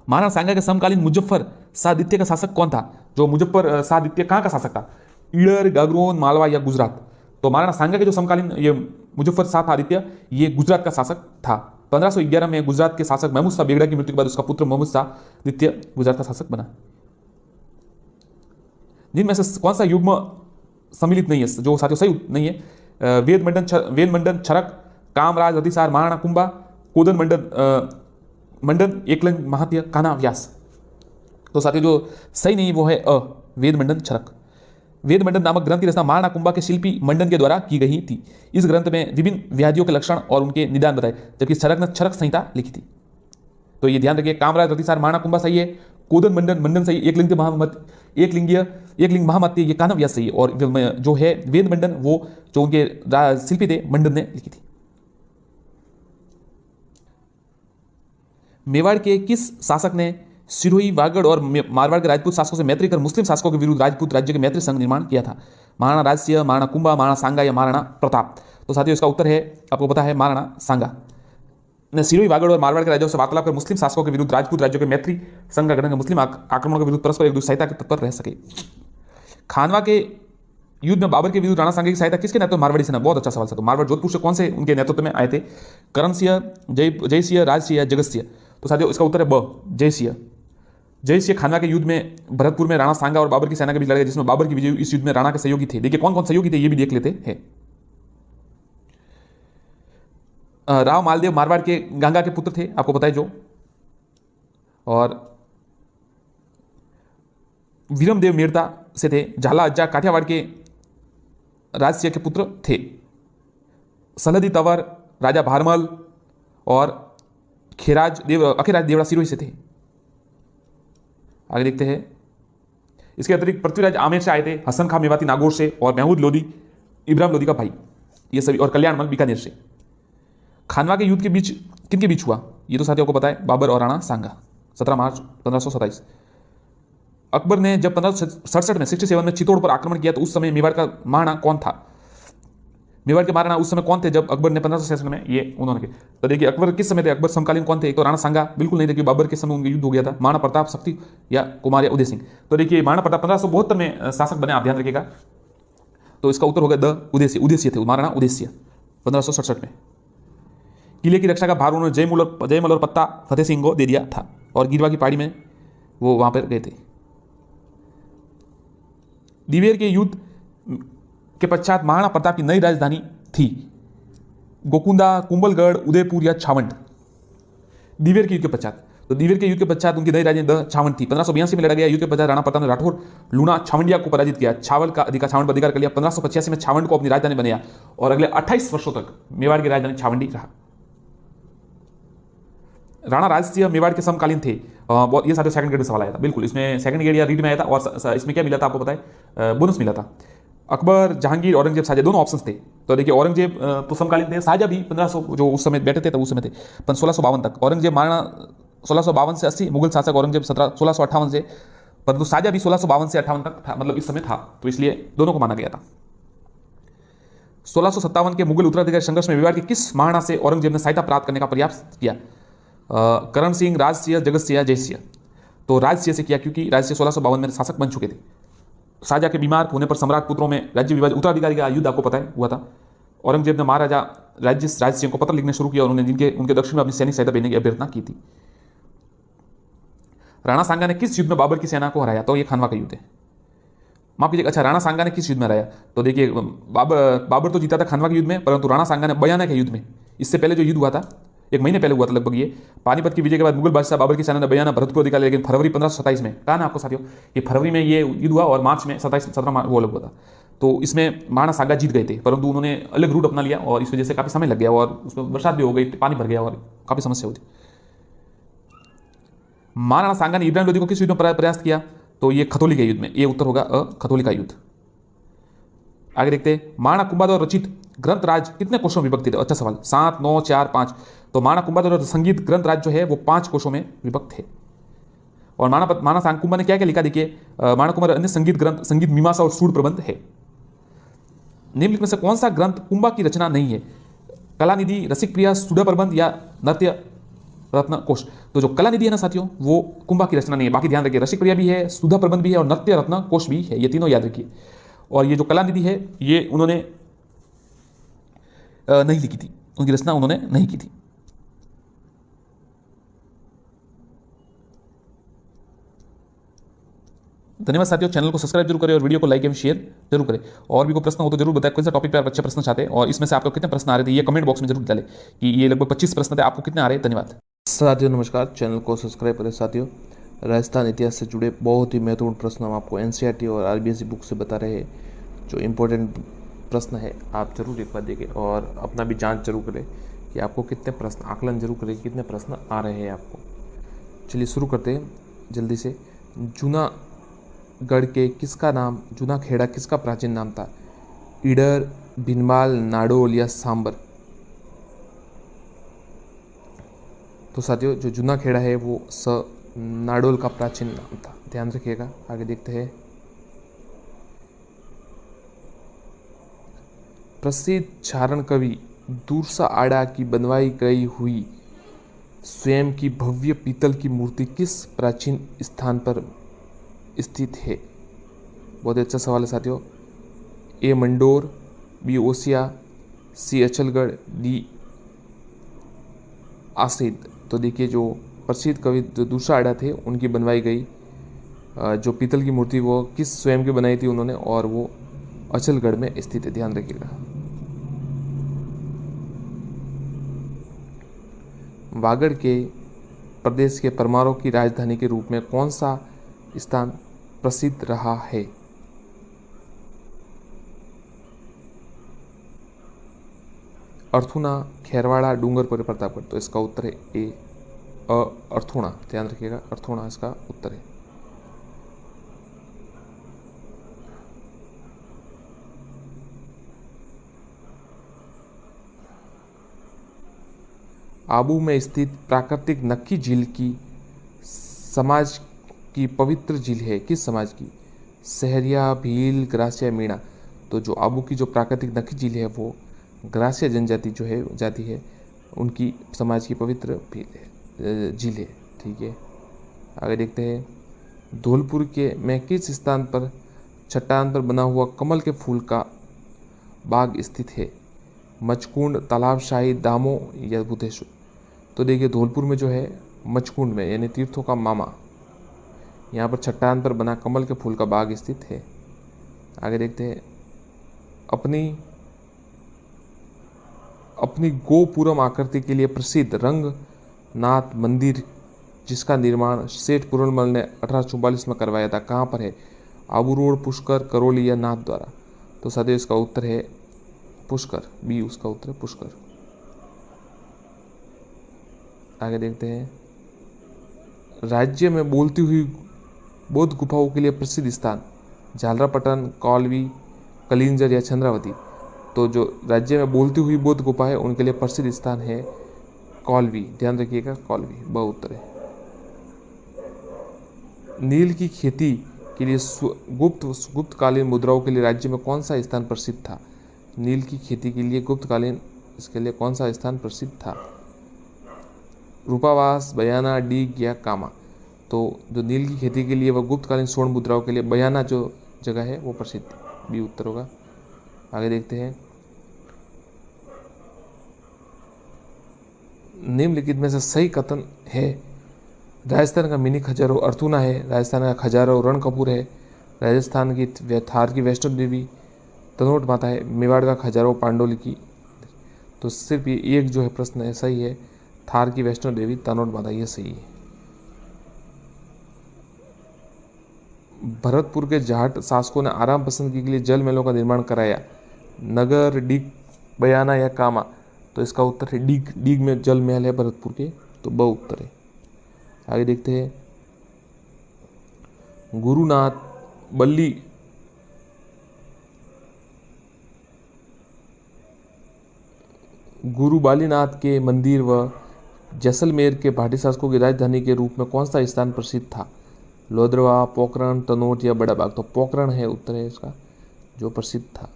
A: महाराणा सांगा के समकालीन मुजफ्फर शाह द्वितीय का शासक कौन था? जो मुजफ्फर शाह द्वितीय कहां का शासक था? ईडर, गागरोन, मालवा या गुजरात। तो महाराणा सांगा के जो समकालीन ये मुजफ्फर शाह था द्वितीय, ये गुजरात का शासक था। 1511 में गुजरात के शासक महमूद शाह बेगड़ा की मृत्यु के बाद उसका पुत्र मोहम्मद शाह द्वितीय गुजरात का शासक बना। जिनमें से कौन सा युग्म सम्मिलित नहीं है, जो साथियों सही नहीं है? वेद मंडन छरक, कामराज, रतिसार, महाराणा कुंभा, कोदन मंडन, एकलंग, महात्य, कान्हा व्यास। तो साथियों जो सही नहीं वो है वेद मंडन छरक। वेद मंडन नामक ग्रंथ की रचना महाराणा कुंभा के शिल्पी मंडन के द्वारा की गई थी। इस ग्रंथ में विभिन्न व्याधियों के लक्षण और उनके निदान बताए, जबकि छरक ने छरक संहिता लिखी थी। तो ये ध्यान रखिए, कामराज, रतिसार, महाराणा कुंभा सही है, कोदन मंडन सही, एकलिंग महामत्य ये कान्हा व्यास सही है, और जो है वेद मंडन वो जो उनके शिल्पी थे मंडन ने लिखी थी। मेवाड़ के किस शासक ने सिरोही, वागड़ और मारवाड़ के राजपूत शासकों से मैत्री कर मुस्लिम शासकों के विरुद्ध राजपूत राज्य के मैत्री संघ निर्माण किया था? महाराणा राज सिंह, महाराणा कुंभा, महाराणा सांगा या महाराणा प्रताप। तो साथियों इसका उत्तर है, आपको पता है, महाराणा सांगा ने सिरोही, वागड़ और मारवाड़ के राज्यों से वार्तालाप कर मुस्लिम शासकों के विरुद्ध राजपूत राज्यों के मैत्री संघ का गठन कर मुस्लिम आक्रमणों के विरुद्ध परस्पर एक दूसरे सहायता तत्पर रह सके। खानवा के युद्ध में बाबर के विरुद्ध राणा सांगा की सहायता किसके नेतृत्व में मारवाड़ी सेना? बहुत अच्छा सवाल था। तो मारवाड़ जोधपुर से कौन से उनके नेतृत्व में आए थे? करण सिंह, जयसिंह, राजसिंह या जगत सिंह? तो साथियों इसका उत्तर है ब, जयसिंह। जयसिंह खानवा के युद्ध में भरतपुर में राणा सांगा और बाबर की सेना के बीच लड़ाई, जिसमें बाबर की विजय इस युद्ध में राणा के सहयोगी थे। देखिए कौन कौन सहयोगी थे ये भी देख लेते हैं। राव मालदेव मारवाड़ के गंगा के पुत्र थे, आपको पता है जो। और वीरमदेव मेड़ता से थे। झाला अज्जा काठियावाड़ के राजसिंह के पुत्र थे। सलहदी तंवर राजा भारमल और अखेराज देवड़ा सिरोही से थे। आगे देखते हैं। इसके अतिरिक्त पृथ्वीराज आमेर से आए थे, हसन खां मेवाती नागौर से, और महमूद लोदी इब्राहिम लोदी का भाई, ये सभी, और कल्याणमल बीकानेर से। खानवा के युद्ध के बीच किनके बीच हुआ? ये तो साथियों को पता है, बाबर और राणा सांगा, 17 मार्च 1527। अकबर ने जब 1567 में 67 में चित्तौड़ पर आक्रमण किया तो उस समय मेवाड़ का महाराणा कौन था? मेवाड़ के महाराणा उस समय कौन थे जब अकबर ने 1567 में ये उन्होंने किया? तो देखिए अकबर किस समय थे, अकबर समकालीन कौन थे? एक तो राणा सांगा बिल्कुल नहीं थे, क्योंकि बाबर के समय उनका युद्ध हो गया था। महाराणा प्रताप, शक्ति या कुमार या उदय सिंह? तो देखिए महाराणा प्रताप 1572 में शासक बने, आप ध्यान रखिएगा। तो इसका उत्तर होगा द, उदयसिंह थे, महाराणा उदयसिंह 1567 में। किले की रक्षा का भार उन्होंने जयमल और पत्ता फतेह सिंह को दे दिया था, और गिरवा की पहाड़ी में वो वहां पर गए थे। दिवेर के युद्ध के पश्चात महाराणा प्रताप की नई राजधानी थी गोकुंदा, कुंभलगढ़, उदयपुर या छावंड? दिवेर के युद्ध के पश्चात, तो दिवेर के युद्ध के पश्चात उनकी नई राजधानी छावंड थी। 1582 में लड़ा गया युद्ध के पश्चात राणा प्रताप ने राठौर लूणा छावंडिया को पराजित किया, छावल का छावंड पर अधिकार कर लिया। 1585 में छावंड को अपनी राजधानी बनाया और अगले 28 वर्षों तक मेवाड़ की राजधानी छावंडी रहा। राणा राजसिंह मेवाड़ के समकालीन थे। बहुत ये सारे सेकंड ग्रेड में सवाल आया था, बिल्कुल इसमें सेकंड ग्रेड या रीड में आया था। और इसमें क्या मिला था आपको पता है? बोनस मिला था। अकबर, जहांगीर, औरंगजेब, शाहजहां, दोनों ऑप्शंस थे। तो देखिए औरंगजेब तो समकालीन थे, शाहजहां भी 1500 जो उस समय बैठे थे तब उस समय थे 1652 तक। औरंगजेब महाराणा 1652 से 80, मुगल शासक औरंगजेब 1658 से, परंतु शाहजहां भी 1652 से 58 तक था, मतलब इस समय था, तो इसलिए दोनों को माना गया था। 1657 के मुगल उत्तराधिकारी संघर्ष में मेवाड़ के किस महाराणा से औरंगजेब ने सहायता प्राप्त करने का प्रयास किया? करण सिंह, राजसिंह, जगत सिंह, जयसिंह? तो राजसिंह से किया, क्योंकि राजसिंह 1652 में शासक बन चुके थे। शाहजहां के बीमार होने पर सम्राट पुत्रों में राज्य विभाजन, उत्तराधिकारी का युद्ध आपको पता है हुआ था। औरंगजेब ने महाराजा राजसिंह को पत्र लिखने शुरू किया और उन्होंने उनके दक्षिण में अपनी सैनिक सहायता भेजने की अभ्यर्थना की थी। राणा सांगा ने किस युद्ध में बाबर की सेना को हराया? तो ये खानवा का युद्ध है, माफ कीजिएगा। अच्छा, राणा सांगा ने किस युद्ध में हराया? तो देखिए बाबर तो जीता था खानवा के युद्ध में, परंतु राणा सांगा ने बयाना के युद्ध में, इससे पहले जो युद्ध हुआ था 1 महीने पहले हुआ था लगभग, ये पानीपत की विजय के बाद मुगल बादशाह बाबर की सेना ने बयाना भरतपुर अधिकार लिया। लेकिन फरवरी 1527 में, कहा ना आपको साथियों, ये फरवरी में ये युद्ध हुआ और मार्च में 17 वो अलग हुआ था। तो इसमें महाराणा सांगा जीत गए थे, परंतु उन्होंने अलग रूट अपना लिया और इस वजह से काफी समय लग गया और उसमें बरसात भी हो गई, पानी भर गया और काफी समस्या हुई। महाराणा सांगा ने इब्राहिम लोदी को किस युद्ध में प्रयास किया? तो ये खतौली के युद्ध में, ये उत्तर होगा खतौली का युद्ध। आगे देखते हैं। महाराणा कुंभादौर रचित ग्रंथ राज कितने कोशों में विभक्त थे? अच्छा सवाल, 7, 9, 4, 5? तो महाराणा कुंभादौर संगीत ग्रंथ राज जो है वो 5 कोशों में विभक्त है। और महाराणा सांकुंभा ने क्या क्या लिखा? देखिए महाराणा कुंभा अन्य संगीत ग्रंथ, संगीत मीमांसा और सूर प्रबंध है। निम्नलिखित में से कौन सा ग्रंथ कुंभा की रचना नहीं है? कलानिधि, रसिक प्रिया, सुधा प्रबंध या नृत्य रत्न कोश? तो जो कलानिधि है ना साथियों, वो कुंभा की रचना नहीं है। बाकी ध्यान रखिए, रसिक प्रिया भी है, सुधा प्रबंध भी है और नृत्य रत्न कोश भी है, ये तीनों याद रखिए। और ये जो कलानिधि है ये उन्होंने नहीं लिखी थी, उनकी रचना उन्होंने नहीं की थी। धन्यवाद साथियों, चैनल को सब्सक्राइब जरूर करें और वीडियो को लाइक एवं शेयर जरूर करें। और भी कोई प्रश्न हो तो जरूर बताएं, कौन सा टॉपिक पे आप अच्छे प्रश्न चाहते हैं और इसमें से आपको कितने प्रश्न आ रहे थे ये कमेंट बॉक्स में जरूर डालें कि ये लगभग 25 प्रश्न थे, आपको कितने आ रहे हैं। धन्यवाद
B: साथियों, नमस्कार। चैनल को सब्सक्राइब करें साथियों। राजस्थान इतिहास से जुड़े बहुत ही महत्वपूर्ण प्रश्न हम आपको एनसीईआरटी और आरबीएसई बुक से बता रहे हैं। जो इम्पोर्टेंट प्रश्न है आप जरूर एक बार देखें और अपना भी जांच जरूर करें कि आपको कितने प्रश्न, आकलन जरूर करें कितने प्रश्न आ रहे हैं आपको। चलिए शुरू करते हैं जल्दी से। जूनागढ़ के किसका नाम, जूना खेड़ा किसका प्राचीन नाम था? ईडर, भिनमाल, नाडोल या सांबर? तो साथियों जो जूना खेड़ा है वो नाडोल का प्राचीन नाम था, ध्यान रखिएगा। आगे देखते हैं। प्रसिद्ध चारण कवि दूरसा आड़ा की बनवाई गई हुई स्वयं की भव्य पीतल की मूर्ति किस प्राचीन स्थान पर स्थित है? बहुत अच्छा सवाल है साथियों। ए मंडोर, बी ओसिया, सी अचलगढ़, डी आसिद। तो देखिए जो प्रसिद्ध कवि जो दूसरा आड़ा थे उनकी बनवाई गई जो पीतल की मूर्ति वो किस स्वयं की बनाई थी उन्होंने, और वो अचलगढ़ में स्थित है, ध्यान रखिएगा। वागड़ के प्रदेश के परमारों की राजधानी के रूप में कौन सा स्थान प्रसिद्ध रहा है? अर्थुना, खेरवाड़ा, डूंगरपुर, प्रतापगढ़। तो इसका उत्तर है ए अर्थुना, ध्यान रखिएगा, अर्थुना इसका उत्तर है। आबू में स्थित प्राकृतिक नक्की झील की समाज की पवित्र झील है, किस समाज की? सहरिया, भील, ग्रासिया, मीणा। तो जो आबू की जो प्राकृतिक नक्की झील है वो ग्रासिया जनजाति जो है जाति है उनकी समाज की पवित्र झील है, ठीक है। आगे देखते हैं धौलपुर के में किस स्थान पर चट्टान पर बना हुआ कमल के फूल का बाग स्थित है? मचकुंड, तालाबशाही, दामो या बुद्धेश्वर। तो देखिए धौलपुर में जो है मचकुंड में यानी तीर्थों का मामा, यहाँ पर चट्टान पर बना कमल के फूल का बाग स्थित है। आगे देखते हैं अपनी गोपुरम आकृति के लिए प्रसिद्ध रंगनाथ मंदिर जिसका निर्माण सेठ पूरनमल ने 1844 में करवाया था, कहाँ पर है? आबू रोड, पुष्कर, करौली या नाथ द्वारा। तो सदैव इसका उत्तर है पुष्कर, बी उसका उत्तर है पुष्कर। आगे देखते हैं राज्य में बोलती हुई बौद्ध गुफाओं के लिए प्रसिद्ध स्थान झालरापटन, कौलवी, कलिंजर या चंद्रावती। तो जो राज्य में बोलती हुई बौद्ध गुफा है उनके लिए प्रसिद्ध स्थान है कौलवी, ध्यान रखिएगा, कौलवी ब उत्तर है। नील की खेती के लिए गुप्तकालीन मुद्राओं के लिए राज्य में कौन सा स्थान प्रसिद्ध था? नील की खेती के लिए गुप्तकालीन इसके लिए कौन सा स्थान प्रसिद्ध था? रूपावास, बयाना, डीग या कामा। तो जो नील की खेती के लिए वह गुप्तकालीन स्वर्ण मुद्राओं के लिए बयाना जो जगह है वो प्रसिद्ध है, बी उत्तर होगा। आगे देखते हैं निम्नलिखित में से सही कथन है। राजस्थान का मिनी खजारो अर्थुना है, राजस्थान का खजारो रणकपूर है, राजस्थान की थार की वैष्णो देवी तनोट माता है, मेवाड़ का खजारो पांडोली की। तो सिर्फ ये एक जो है प्रश्न है सही है, थार की वैष्णो देवी तनोट माता, ये सही है। भरतपुर के जाट शासकों ने आराम पसंद के लिए जल महलों का निर्माण कराया, नगर, डीग, बयाना या कामा। तो इसका उत्तर है डीग, डीग में जल महल है भरतपुर के, तो ब उत्तर है। आगे देखते हैं गुरुनाथ बल्ली गुरु बालीनाथ के मंदिर व जैसलमेर के भाटी शासकों की राजधानी के रूप में कौन सा स्थान प्रसिद्ध था? लोदरवा, पोखरण, तनोट या बड़ा बाग। तो पोखरण है उत्तर है इसका जो प्रसिद्ध था।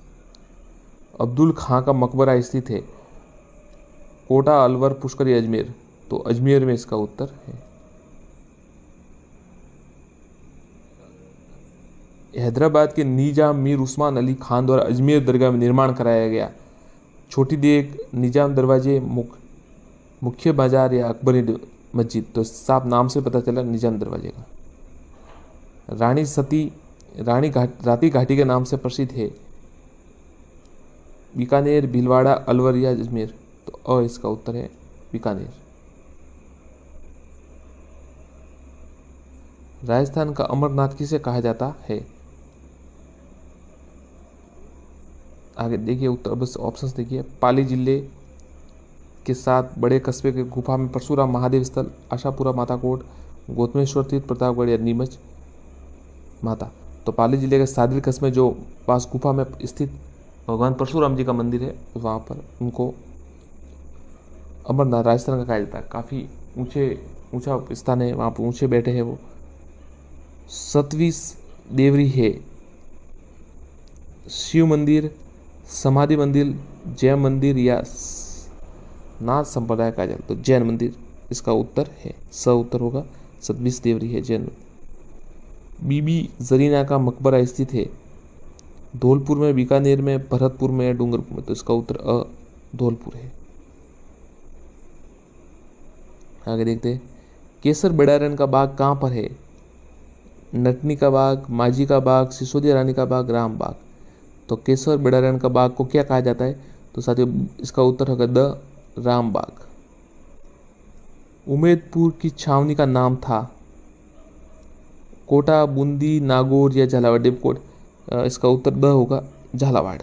B: अब्दुल खां का मकबरा स्थित है कोटा, अलवर, पुष्कर या अजमेर। तो अजमेर में इसका उत्तर है। हैदराबाद के निजाम मीर उस्मान अली खान द्वारा अजमेर दरगाह में निर्माण कराया गया छोटी देग, निजाम दरवाजे, मुख्य बाजार या अकबरी मस्जिद। तो साफ नाम से पता चला निजाम दरवाजे का। रानी सती राती घाटी के नाम से प्रसिद्ध है बीकानेर, भीलवाड़ा, अलवर या अजमेर। तो अ इसका उत्तर है बीकानेर। राजस्थान का अमरनाथ किसे कहा जाता है? आगे देखिए उत्तर, बस ऑप्शंस देखिए। पाली जिले के साथ बड़े कस्बे के गुफा में परशुराम महादेव स्थल, आशापुरा माता कोट, गौतमेश्वर तीर्थ, प्रतापगढ़ या नीमच माता। तो पाली जिले के सादरी कस्बे जो पास गुफा में स्थित भगवान परशुराम जी का मंदिर है वहाँ पर उनको अमरनाथ राजस्थान का कहा जाता है। काफ़ी ऊंचा स्थान है, वहाँ पर ऊंचे बैठे हैं वो। 7वीं देवरी है शिव मंदिर, समाधि मंदिर, जैन मंदिर या नाथ संप्रदाय कहा जाता है। तो जैन मंदिर इसका उत्तर है, स उत्तर होगा। 7वीं देवरी है जैन। बीबी जरीना का मकबरा स्थित है धौलपुर में, बीकानेर में, भरतपुर में या डूंगरपुर में? तो इसका उत्तर अ धौलपुर है। आगे देखते हैं, केसर बेड़ारन का बाग कहाँ पर है? नटनी का बाग, माझी का बाग, सिसोदिया रानी का बाग, राम बाग। तो केसर बेड़ारन का बाग को क्या कहा जाता है? तो साथियों इसका उत्तर होगा द राम बाग। उमेदपुर की छावनी का नाम था? कोटा, बूंदी, नागौर या झालावाड़? डिपकोट। इसका उत्तर द होगा झालावाड़।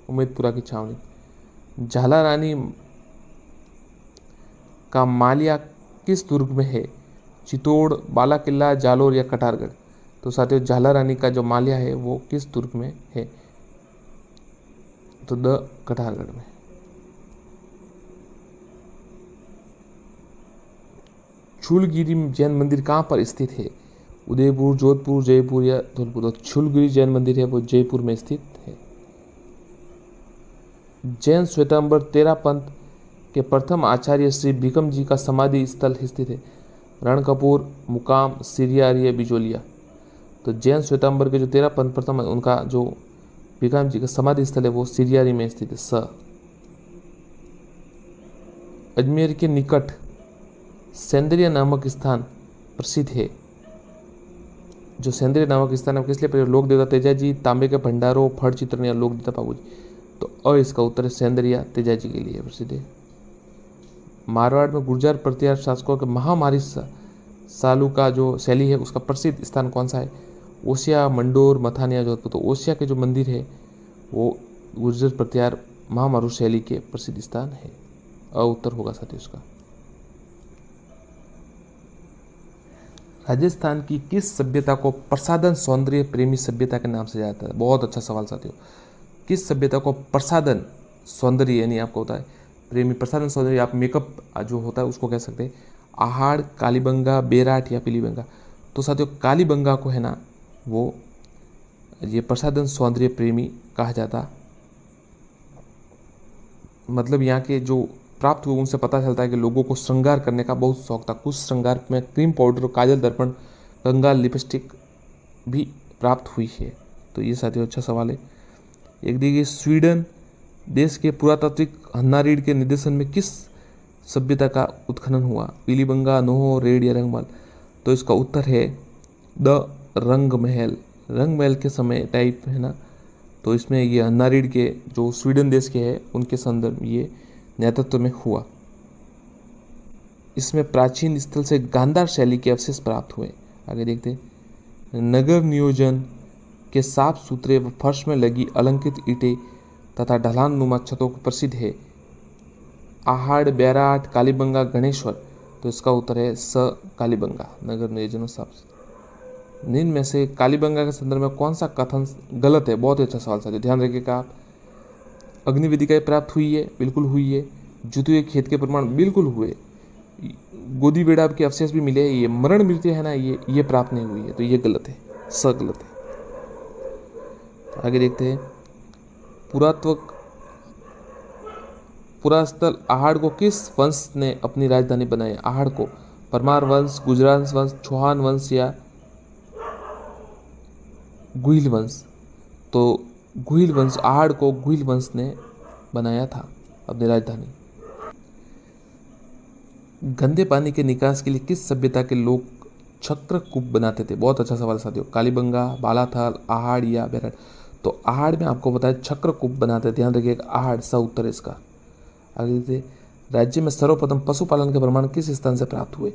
B: उमेदपुरा की छावनी। झाला रानी का मालिया किस दुर्ग में है? चित्तौड़, बाला किला, जालोर या कटारगढ़? तो साथियों झाला रानी का जो मालिया है वो किस दुर्ग में है? तो द कटारगढ़ में। छूलगिरी जैन मंदिर कहाँ पर स्थित है? उदयपुर, जोधपुर, जयपुर या धौलपुर? तो छूलगिरी जैन मंदिर है वो जयपुर में स्थित है। जैन श्वेतांबर तेरा पंथ के प्रथम आचार्य श्री भीकम जी का समाधि स्थल स्थित है? रणकपुर, मुकाम, सिरियार या बिजोलिया? तो जैन श्वेतांबर के जो 13 पंथ प्रथम है उनका जो भीकम जी का समाधि स्थल है वो सिरियारी में स्थित है। स। अजमेर के निकट सेंद्रिया नामक स्थान प्रसिद्ध है? जो सेंद्रिया नामक स्थान है किस लिए? लोक देवता तेजा जी, तांबे के भंडारों, फड़ चित्रण या लोक देवता पाबू जी? तो अ इसका उत्तर है सेंद्रिया तेजा जी के लिए प्रसिद्ध है। मारवाड़ में गुर्जर प्रतिहार शासकों के महामारी सालू का जो शैली है उसका प्रसिद्ध स्थान कौन सा है? ओसिया, मंडोर, मथानिया, जोधपुर? तो ओसिया के जो मंदिर है वो गुर्जर प्रतिहार महामारू शैली के प्रसिद्ध स्थान है। अ उत्तर होगा साथियों उसका। राजस्थान की किस सभ्यता को प्रसाधन सौंदर्य प्रेमी सभ्यता के नाम से जाना जाता है? बहुत अच्छा सवाल साथियों। किस सभ्यता को प्रसाधन सौंदर्य यानी आपको होता है प्रेमी, प्रसाधन सौंदर्य आप मेकअप जो होता है उसको कह सकते हैं? आहाड़, कालीबंगा, बेराट या पीलीबंगा? तो साथियों कालीबंगा को है ना वो ये प्रसाधन सौंदर्य प्रेमी कहा जाता। मतलब यहाँ के जो प्राप्त हुए उनसे पता चलता है कि लोगों को श्रृंगार करने का बहुत शौक था। कुछ श्रृंगार में क्रीम पाउडर, काजल, दर्पण, कंगाल, लिपस्टिक भी प्राप्त हुई है। तो ये साथियों अच्छा सवाल है। एक देखिए, स्वीडन देश के पुरातात्विक हन्नारीड के निर्देशन में किस सभ्यता का उत्खनन हुआ? पीलीबंगा, नोहो, रेड या रंगमहल? तो इसका उत्तर है द रंगमहल। रंगमहल के समय टाइप है ना, तो इसमें ये हन्नारीड के जो स्वीडन देश के हैं उनके संदर्भ ये नेतृत्व में हुआ। इसमें प्राचीन स्थल से गांधार शैली के अवशेष प्राप्त हुए। आगे देखते हैं, नगर नियोजन के साफ सुथरे व फर्श में लगी अलंकृत ईंटें तथा ढलान नुमा छतों को प्रसिद्ध है? आहाड़, बैराट, कालीबंगा, गणेश्वर? तो इसका उत्तर है स कालीबंगा। नगर नियोजन साफ सुथरा। निम्न में से कालीबंगा के संदर्भ में कौन सा कथन गलत है? बहुत ही अच्छा सवाल साथियों, ध्यान रखिएगा आप। अग्निवेदिका प्राप्त हुई है? बिल्कुल हुई है। जुते हुए खेत के प्रमाण? बिल्कुल हुए। गोदी बेड़ा के अवशेष भी मिले। ये मरण मृत्यु है ना ये प्राप्त नहीं हुई है, तो ये गलत है, स गलत है। आगे देखते हैं, पुरास्थल आहाड़ को किस वंश ने अपनी राजधानी बनाई? आहाड़ को परमार वंश, गुजरात वंश, चौहान वंश या गुहिल वंश? तो गुहिल वंश, आहाड़ को गुहिल वंश ने बनाया था अपनी राजधानी। गंदे पानी के निकास के लिए किस सभ्यता के लोग चक्रकूप बनाते थे? बहुत अच्छा सवाल साथियों। कालीबंगा, बालाथाल, आहाड़ या बेरठ? तो आहाड़ में आपको बताया चक्रकूप बनाते, ध्यान रखिएगा। आहाड़ सा उत्तर इसका। आगे देखिए, राज्य में सर्वप्रथम पशुपालन के प्रमाण किस स्थान से प्राप्त हुए?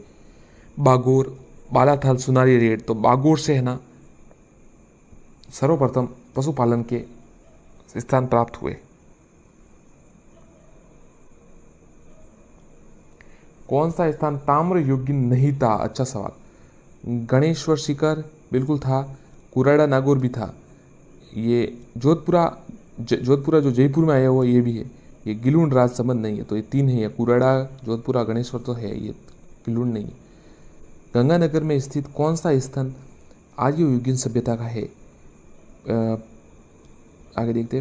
B: बागोर, बालाथाल, सुनारी, रेड? तो बागोर से है ना सर्वप्रथम पशुपालन के स्थान प्राप्त हुए। कौन सा स्थान ताम्र योग्य नहीं था? अच्छा सवाल। गणेश्वर शिखर बिल्कुल था। कुराड़ा नागौर भी था। ये जोधपुरा जो जयपुर में आया हुआ ये भी है। ये गिलुंड राजसमंद नहीं है, तो ये 3 है। ये कुराड़ा, जोधपुरा, गणेश्वर तो है, ये गिलुंड नहीं है। गंगानगर में स्थित कौन सा स्थान आर्य युगीन सभ्यता का है? आगे देखते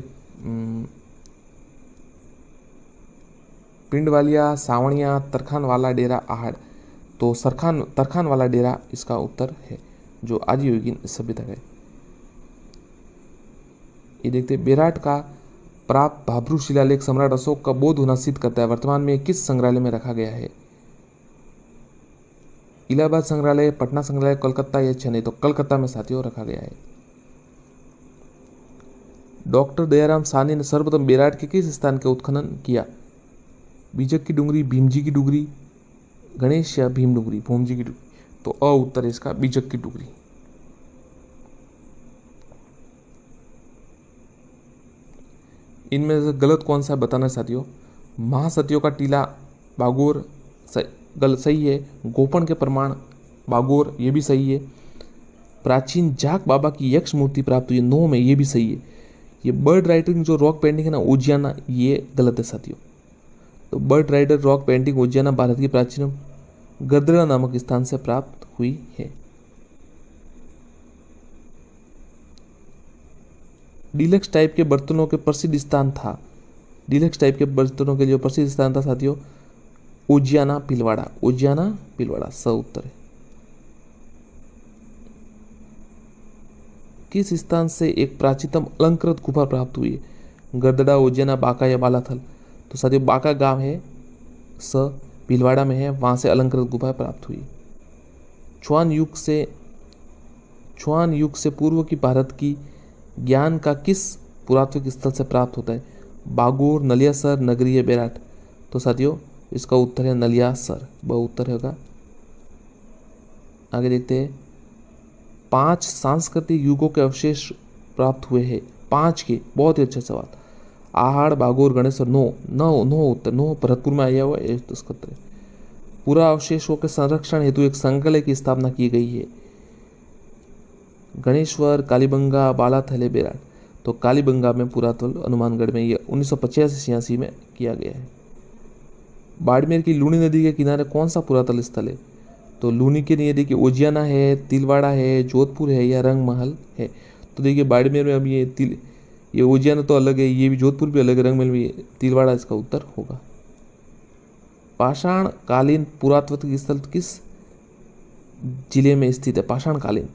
B: पिंडवालिया, सावणिया, तरखान वाला डेरा, आहाड़? तो तरखान वाला डेरा इसका उत्तर है जो आर्य युगीन सभ्यता का है। ये देखते हैं, बेराट का प्राप्त भाब्रू शिलालेख सम्राट अशोक का बोध होना सिद्ध करता है। वर्तमान में किस संग्रहालय में रखा गया है? इलाहाबाद संग्रहालय, पटना संग्रहालय, कोलकाता या चेन्नई? तो कलकत्ता में साथियों रखा गया है। डॉक्टर दयाराम साहनी ने सर्वप्रथम बेराट के किस स्थान का उत्खनन किया? बीजक की डूंगरी, भीमजी की डूंगरी, गणेश या भीम डूंगरी? भीमजी की डूंगरी। तो अ उत्तर है इसका, बीजक की डूंगरी। इनमें से गलत कौन सा बताना है साथियों? महासतियों का टीला बागोर सही है। गोपन के प्रमाण बागोर, ये भी सही है। प्राचीन जाक बाबा की यक्ष मूर्ति प्राप्त हुई 9 में, ये भी सही है। ये बर्ड राइटिंग जो रॉक पेंटिंग है ना, उजियाना, ये गलत है साथियों। तो बर्ड राइडर रॉक पेंटिंग उजियाना भारत की प्राचीन गर्दड़ा नामक स्थान से प्राप्त हुई है। डीलक्स टाइप के बर्तनों के प्रसिद्ध स्थान था। डीलक्स टाइप के बर्तनों के जो प्रसिद्ध स्थान था साथियों, उजियाना भीलवाड़ा। उजियाना भीलवाड़ा स उत्तर है। किस स्थान से एक प्राचीनतम अलंकृत गुफा प्राप्त हुई है? गर्दड़ा, उज्जैना, बांका या बालाथल? तो साथियों बांका गांव है, स भीलवाड़ा में है, वहां से अलंकृत गुफा प्राप्त हुई। छुआन युग से पूर्व की भारत की ज्ञान का किस पुरातात्विक स्थल से प्राप्त होता है? बागोर, नलियासर, नगरी या बेराट? तो साथियों इसका उत्तर है नलियासर, ब उत्तर होगा। आगे देखते हैं, 5 सांस्कृतिक युगों के अवशेष प्राप्त हुए हैं। 5 के, बहुत ही अच्छा सवाल। आहाड़, बागोर, गणेश्वर? नो उत्तर, नो भरतपुर में आया हुआ है, तो इसका उत्तर है। पूरा अवशेषों के संरक्षण हेतु एक संग्रहालय की स्थापना की गई है। गणेश्वर, कालीबंगा, बालाथल, बेराट? तो कालीबंगा में पुरातत्व हनुमानगढ़ में, ये 1985-86 में किया गया है। बाड़मेर की लूनी नदी के किनारे कौन सा पुरातत्व स्थल है? तो लूनी की नदी की उजियाना है, तिलवाड़ा है, जोधपुर है या रंग महल है? तो देखिए बाड़मेर में अब ये उजियाना तो अलग है, ये भी जोधपुर भी अलग है, रंग महल भी, तिलवाड़ा इसका उत्तर होगा। पाषाण कालीन पुरातत्व स्थल किस जिले में स्थित है? पाषाण कालीन,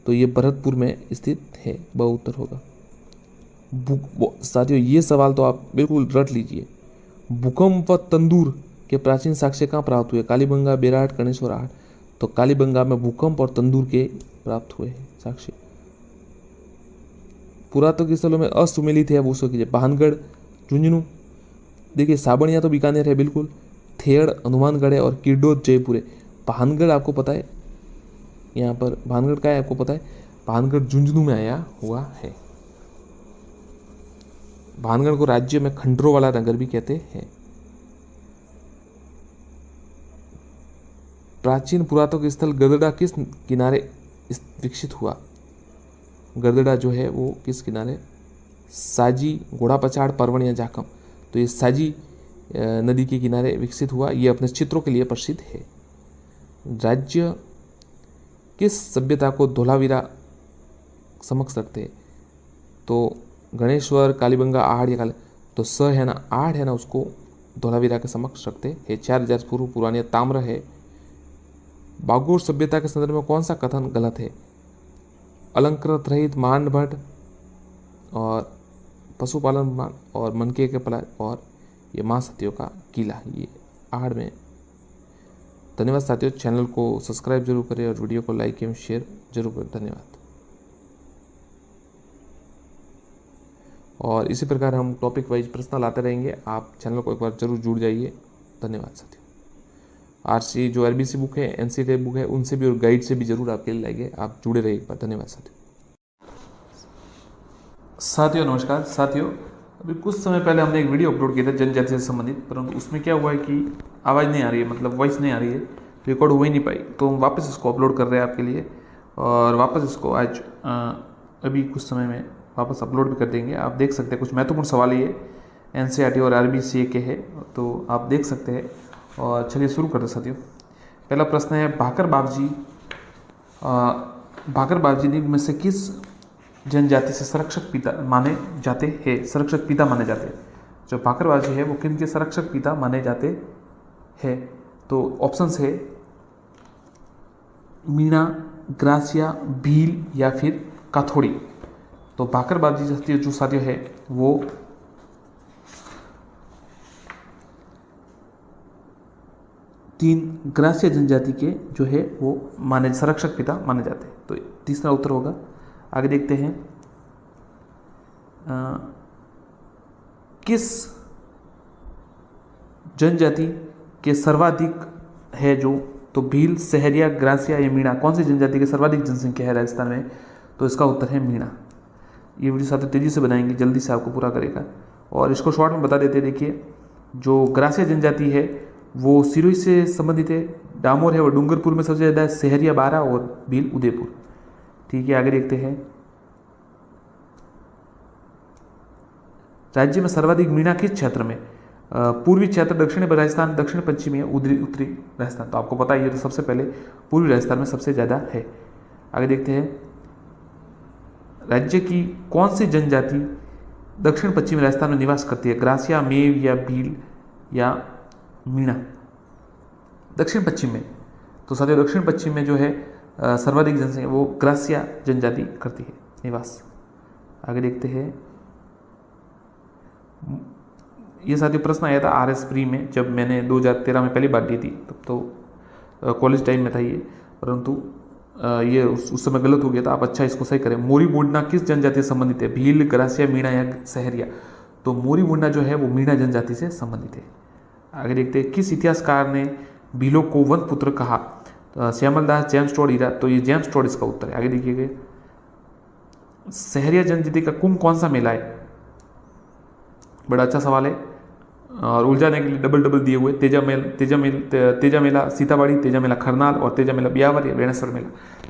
B: तो ये भरतपुर में स्थित है, ब उत्तर होगा। साथियों ये सवाल तो आप बिल्कुल रट लीजिए। भूकंप व तंदूर के प्राचीन साक्ष्य कहाँ प्राप्त हुए? कालीबंगा, बेराट, गणेश्वर, आहाड़? तो कालीबंगा में भूकंप और तंदूर के प्राप्त हुए हैं साक्ष्य। पुरातत्व स्थलों में असुमेलित है, वो सो कीजिए। भानगढ़, झुंझुनू, देखिए साबणिया तो बीकानेर है बिल्कुल, थेड़ हनुमानगढ़ है और किरडोद जयपुर है। भानगढ़ आपको पता है, यहाँ पर भानगढ़ का है आपको पता है? भानगढ़ झुंझुनू में आया हुआ है। भानगढ़ को राज्य में खंडरों वाला नगर भी कहते हैं। प्राचीन पुरातत्व स्थल गर्दड़ा किस किनारे विकसित हुआ? गर्दड़ा जो है वो किस किनारे? साजी, घोड़ा पछाड़, परवण या जाखम? तो ये साजी नदी के किनारे विकसित हुआ। ये अपने चित्रों के लिए प्रसिद्ध है। राज्य किस सभ्यता को धोलावीरा समक्ष रखते हैं? तो गणेश्वर, कालीबंगा, आहाड़ या काली? तो स है ना, आहाड़ है ना, उसको धोलावीरा के समक्ष रखते हैं। 4000 पूर्व पुरानी ताम्र है। बागोर सभ्यता के संदर्भ में कौन सा कथन गलत है? अलंकृत रहित, मांड भट्ट और पशुपालन और मनके के पला और ये माँ सतियों का किला, ये आहाड़ में। धन्यवाद साथियों, चैनल को सब्सक्राइब जरूर करें और वीडियो को लाइक एवं शेयर जरूर करें। धन्यवाद। और इसी प्रकार हम टॉपिक वाइज प्रश्न लाते रहेंगे। आप चैनल को एक बार जरूर जुड़ जाइए। धन्यवाद साथियों। आरसी जो आरबीसी बुक है, एनसीटी बुक है, उनसे भी और गाइड से भी जरूर आपके लिए लाएंगे। आप जुड़े रहिए एक बार। धन्यवाद
A: साथियों नमस्कार। साथियों अभी कुछ समय पहले हमने एक वीडियो अपलोड किया था जनजाति से संबंधित, परंतु उसमें क्या हुआ है कि आवाज़ नहीं आ रही है, मतलब वॉइस नहीं आ रही है, रिकॉर्ड हो ही नहीं पाई। तो हम वापस इसको अपलोड कर रहे हैं आपके लिए और वापस इसको आज अभी कुछ समय में वापस अपलोड भी कर देंगे। आप देख सकते हैं कुछ महत्वपूर्ण सवाल ये एनसीईआरटी और आरबीसी के है, तो आप देख सकते हैं। और चलिए शुरू करते हैं साथियों। पहला प्रश्न है, भाकर बावर्ची में से किस जनजाति से संरक्षक पिता माने जाते हैं? संरक्षक पिता माने जाते हैं जो भाकर बावर्ची है वो किन के संरक्षक पिता माने जाते हैं? तो ऑप्शंस है मीणा, ग्रासिया, भील या फिर काथोड़ी। तो भाकरबाजी जाति जो साथियों है वो तीन ग्रास्य जनजाति के जो है वो माने संरक्षक पिता माने जाते हैं। तो तीसरा उत्तर होगा। आगे देखते हैं किस जनजाति के सर्वाधिक है जो, तो भील, सहरिया, ग्रासिया या मीणा, कौन सी जनजाति की सर्वाधिक जनसंख्या है राजस्थान में? तो इसका उत्तर है मीणा। ये वीडियो साथ तेजी से बनाएंगे, जल्दी से आपको पूरा करेगा। और इसको शॉर्ट में बता देते हैं। देखिए, जो ग्रासिया जनजाति है वो सिरोही से संबंधित है, डामोर है वो डूंगरपुर में सबसे ज़्यादा है, सहरिया बारा और भील उदयपुर। ठीक है, आगे देखते हैं राज्य में सर्वाधिक मीणा किस क्षेत्र में? पूर्वी क्षेत्र, दक्षिणी राजस्थान, दक्षिण पश्चिमी है, उत्तरी राजस्थान। तो आपको पता है ये तो सबसे पहले पूर्वी राजस्थान में सबसे ज़्यादा है। आगे देखते हैं राज्य की कौन सी जनजाति दक्षिण पश्चिमी राजस्थान में निवास करती है? ग्रासिया, मेव या भील या मीणा? दक्षिण पश्चिम में, तो साथियों दक्षिण पश्चिम में जो है सर्वाधिक जनसंख्या वो ग्रासिया जनजाति करती है निवास। आगे देखते हैं, ये साथियों प्रश्न आया था RS प्री में, जब मैंने 2013 में पहली बार दी थी, तब तो कॉलेज टाइम में था ये, परंतु ये उस समय गलत हो गया था। आप अच्छा इसको सही करें। मोरी मुंडा किस जनजाति से संबंधित है? भील, ग्रासिया, मीणा या सहरिया? तो मोरी मुंडा जो है वो मीणा जनजाति से संबंधित है। आगे देखते हैं किस इतिहासकार ने भीलों को वन पुत्र कहा? श्यामल दास, जेम्स टॉड, हीरा? तो ये जेम्स टॉड इसका उत्तर है। आगे देखिएगा, सहरिया जनजाति का कुंभ कौन सा मेला है? बड़ा अच्छा सवाल है और उलझाने के लिए डबल दिए हुए। तेजा मेला सीताबाड़ी, तेजा मेला खरनाल और तेजा मेला ब्यावर या बेणेश्वर मेला।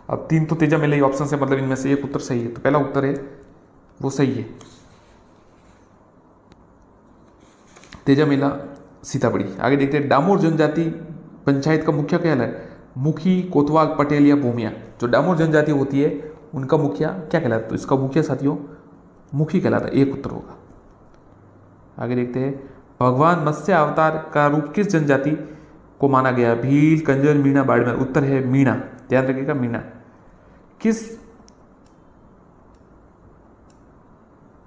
A: अब तीन तो तेजा मेला ही ऑप्शन है, मतलब इनमें से एक उत्तर सही है। तो पहला उत्तर है वो सही है, तेजा मेला सीताबड़ी। आगे देखते हैं डामोर जनजाति पंचायत का मुखिया क्या है? मुखी, कोतवाल, पटेल या भूमिया? जो डामोर जनजाति होती है उनका मुखिया क्या कहलाता है? तो इसका मुखिया साथियों मुखी कहलाता है, एक उत्तर होगा। आगे देखते हैं भगवान मत्स्य अवतार का रूप किस जनजाति को माना गया? भील, कंजर, मीणा, बाड़मेर? उत्तर है मीणा, ध्यान रखिएगा मीणा। किस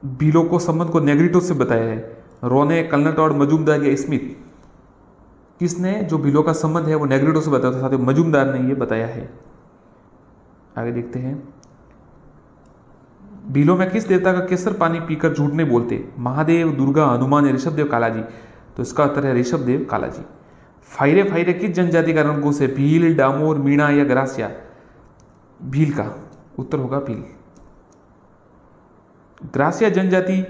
A: भीलों को संबंध को नेग्रिटो से बताया है? रोने, कलनटौड़, मजूमदार या स्मिथ? किसने जो भीलों का संबंध है वो नेग्रिटो से बताया था साथियों? मजूमदार ने ये बताया है। आगे देखते हैं भीलों में किस देवता का केसर पानी पीकर झूठ नहीं बोलते? महादेव, दुर्गा, हनुमान या ऋषभदेव कालाजी? तो इसका उत्तर है ऋषभदेव कालाजी। फायरे किस जनजाति का रणकोष है? भील, डामोर, मीणा या ग्रासिया? भील का उत्तर होगा भील। ग्रासिया जनजाति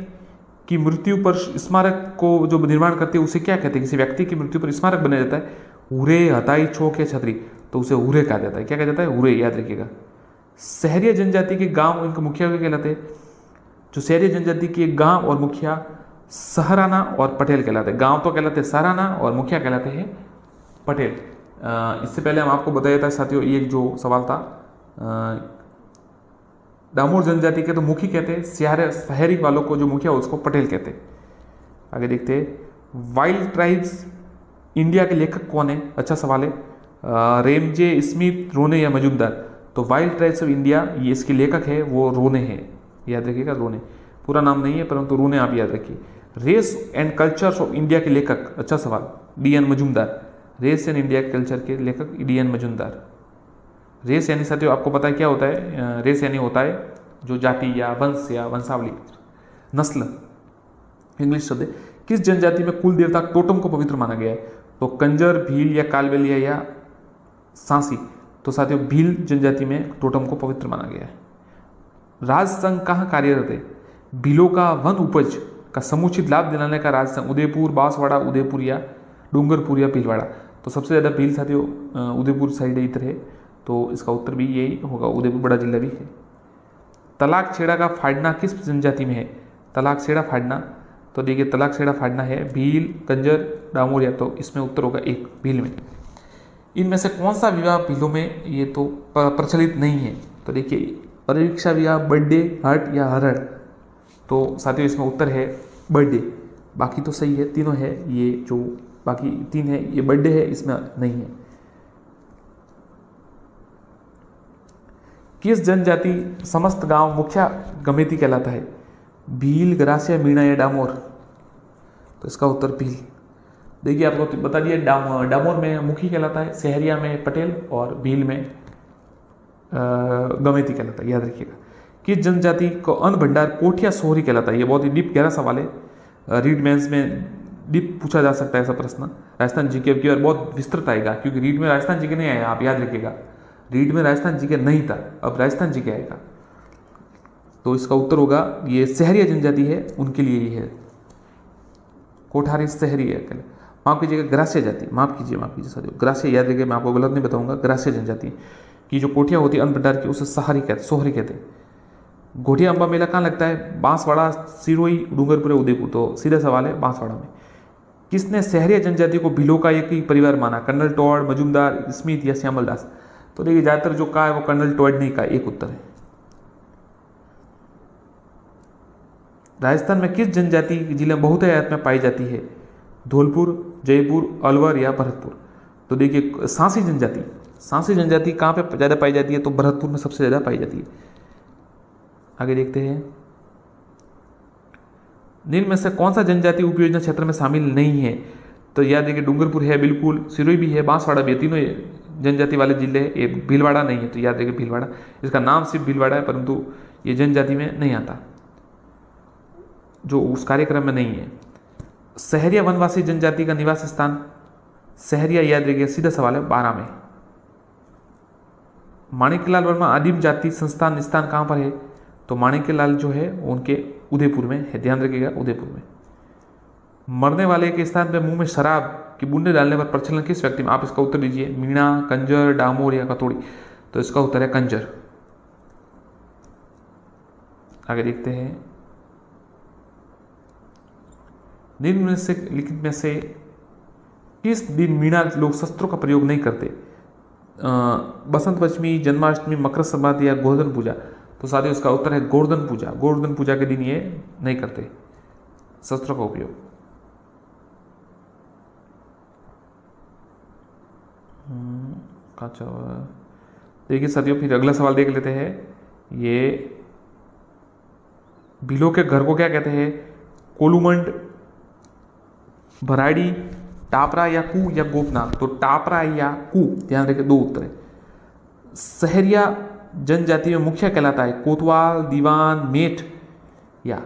A: की मृत्यु पर स्मारक को जो निर्माण करते हैं उसे क्या कहते हैं? किसी व्यक्ति की मृत्यु पर स्मारक बनाया जाता है, उरे, हताई, छोक या छतरी? तो उसे उरे कहा जाता है। क्या कहा जाता है? उरे, याद रखिएगा। सहरिया जनजाति के गांव इनके मुखिया क्या कहलाते हैं? जो सहरिया जनजाति के गांव और मुखिया सहराना और पटेल कहलाते हैं। गांव तो कहलाते हैं सहराना और मुखिया कहलाते हैं पटेल। इससे पहले हम आपको बताया था साथियों, एक जो सवाल था डामोर जनजाति के तो मुखी कहते हैं, शहरी वालों को जो मुखिया उसको पटेल कहते हैं। आगे देखते हैं वाइल्ड ट्राइब्स इंडिया के लेखक कौन है? अच्छा सवाल है। रेमजे, स्मिथ, रोने या मजूमदार? तो वाइल्ड ट्राइब्स ऑफ इंडिया ये इसके लेखक है वो रोने हैं, याद रखिएगा रोने, पूरा नाम नहीं है परंतु रोने आप याद रखिए। Race and cultures of India के लेखक, अच्छा सवाल, DN Majumdar. Race and India culture के लेखक DN मजूमदार। रेस यानी साथियों आपको पता है क्या होता है? रेस यानी होता है जो जाति या वंश या वंशावली, नस्ल, इंग्लिश शब्द है। किस जनजाति में कुल देवता टोटम को पवित्र माना गया है? तो कंजर, भील या कालबेलिया या सांसी? तो साथियों भील जनजाति में टोटम को पवित्र माना गया है। राज संघ कहाँ कार्यरत है? भीलों का वन उपज का समुचित लाभ दिलाने का राज संघ उदयपुर, बांसवाड़ा, उदयपुर या डूंगरपुर या भीलवाड़ा? तो सबसे ज़्यादा भील साथियों उदयपुर साइड इधर है, तो इसका उत्तर भी यही होगा, उदयपुर बड़ा जिला भी है। तलाक छेड़ा का फाड़ना किस जनजाति में है? तलाक छेड़ा फाड़ना, तो देखिए तलाक छेड़ा फाड़ना है भील, कंजर, डामोर या? तो इसमें उत्तर होगा एक, भील में। इनमें से कौन सा विवाह भीलों में ये तो प्रचलित नहीं है? तो देखिए परीक्षा विवाह, बर्थडे, हट या हरड़? तो साथियों इसमें उत्तर है बर्थडे। बाकी तो सही है, तीनों है, ये जो बाकी तीन है ये बर्थडे है, इसमें नहीं है। किस जनजाति समस्त गांव मुखिया गमेती कहलाता है? भील, गरासिया, मीणा या डामोर? तो इसका उत्तर भील। देखिए आपको तो बता दिया, डामोर में मुखी कहलाता है, सहरिया में पटेल और भील में गमेती कहलाता है, याद रखिएगा। किस जनजाति को अन्न भंडार कोठिया सोहरी कहलाता है? ये बहुत ही डीप गहरा सवाल है, रीड मेंस में डीप पूछा जा सकता है ऐसा प्रश्न। राजस्थान जीके की और बहुत विस्तृत आएगा, क्योंकि रीड में राजस्थान जीके नहीं आया, आप याद रखिएगा। रीड में राजस्थान जीके नहीं था, अब राजस्थान जीके आएगा। तो इसका उत्तर होगा ये सहरिया जनजाति है, उनके लिए ही है, कोठारी सहरी है। माफ कीजिएगा, ग्रासिया जाति, माफ कीजिए साथियों, ग्रासिया याद रखिए, मैं आपको गलत नहीं बताऊंगा। ग्रासिया जनजाति की जो कोठियाँ होती है अन्न भंडार की, उसे सोहरी कहते हैं। घोटिया अम्बा मेला कहाँ लगता है? बांसवाड़ा, सिरोही, डूंगरपुर, उदयपुर। तो सीधा सवाल है बांसवाड़ा में। किसने सहरिया जनजाति को भीलों का एक ही परिवार माना? कर्नल टॉड, मजूमदार, स्मिथ या श्यामल दास? तो देखिए ज्यादातर जो कहा है वो कर्नल टॉड ने कहा, एक उत्तर है। राजस्थान में किस जनजाति की जिले बहुतायत में पाई जाती है? धौलपुर, जयपुर, अलवर या भरतपुर? तो देखिए सांसी जनजाति कहाँ पे ज़्यादा पाई जाती है? तो भरतपुर में सबसे ज़्यादा पाई जाती है। आगे देखते हैं, निम्न में से कौन सा जनजाति उपयोजना क्षेत्र में शामिल नहीं है? तो याद रखिए डूंगरपुर है बिल्कुल, सिरोही भी है, बांसवाड़ा भी है, तीनों जनजाति वाले जिले हैं। ये भीलवाड़ा नहीं है, तो याद रखिए भीलवाड़ा, इसका नाम सिर्फ भीलवाड़ा है, परंतु ये जनजाति में नहीं आता, जो उस कार्यक्रम में नहीं है। सहरिया वनवासी जनजाति का निवास स्थान? सहरिया याद रखिए, सीधा सवाल है, 12 में। माणिक्यलाल वर्मा आदिम जाति संस्थान स्थान कहाँ पर है? तो माणिक्यलाल जो है उनके उदयपुर में है, ध्यान रखिएगा, उदयपुर में। मरने वाले के स्थान पर मुंह में शराब की बूंदे डालने पर प्रचलन किस व्यक्ति में? आप इसका उत्तर दीजिए, मीणा, कंजर, डामोर या कतोड़ी? तो इसका उत्तर है कंजर। आगे देखते हैं, निम्न में से लिखित में से किस दिन मीणा लोग शस्त्रों का प्रयोग नहीं करते? बसंत पंचमी, जन्माष्टमी, मकर संक्रांति या गोवर्धन पूजा? तो साथियों इसका उत्तर है गोवर्धन पूजा। गोवर्धन पूजा के दिन ये नहीं करते शस्त्रों का उपयोग। देखिए साथियों, फिर अगला सवाल देख लेते हैं। ये भीलों के घर को क्या कहते हैं? कोलूमंड, भराड़ी, टापरा या कू या गोपना? तो टापरा या कू, ध्यान रखिए, दो उत्तर है। सहरिया जनजाति में मुखिया कहलाता है? कोतवाल, दीवान, मेठ या?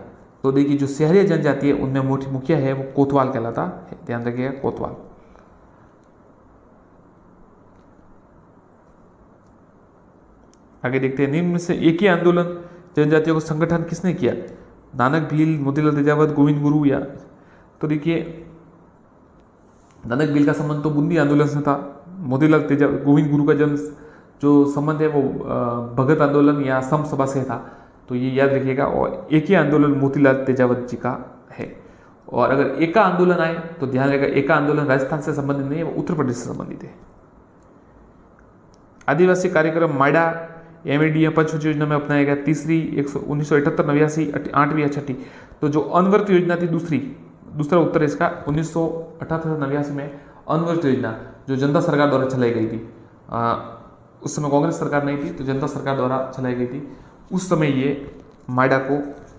A: तो देखिए जो सहरिया जनजाति है उनमें मुखिया है वो कोतवाल कहलाता है, ध्यान रखिएगा, कोतवाल। आगे देखते हैं, निम्न में से एक ही आंदोलन जनजातियों को संगठन किसने किया? नानक भील, मोतीलाल तेजावत, गोविंद गुरु या? तो देखिए नानक भील का संबंध तो बूंदी आंदोलन से था। मोतीलाल तेजावत, गोविंद गुरु का जन्म जो संबंध है वो भगत आंदोलन या सम सभा से था, तो ये याद रखिएगा। और एक ही आंदोलन मोतीलाल तेजावत जी का है। और अगर एका आंदोलन आए तो ध्यान रखिएगा, एका आंदोलन राजस्थान से संबंधित नहीं है, वो उत्तर प्रदेश से संबंधित है। आदिवासी कार्यक्रम माइडा एमएडीएम पंचवटी योजना में अपनाया गया? तीसरी, 1978, 89, 8वीं या 6ठी? तो जो अनवर्त योजना थी दूसरा उत्तर इसका 1978 89 में अनवर्त योजना जो जनता सरकार द्वारा चलाई गई थी। उस समय कांग्रेस सरकार नहीं थी, तो जनता सरकार द्वारा चलाई गई थी, उस समय ये माइडा को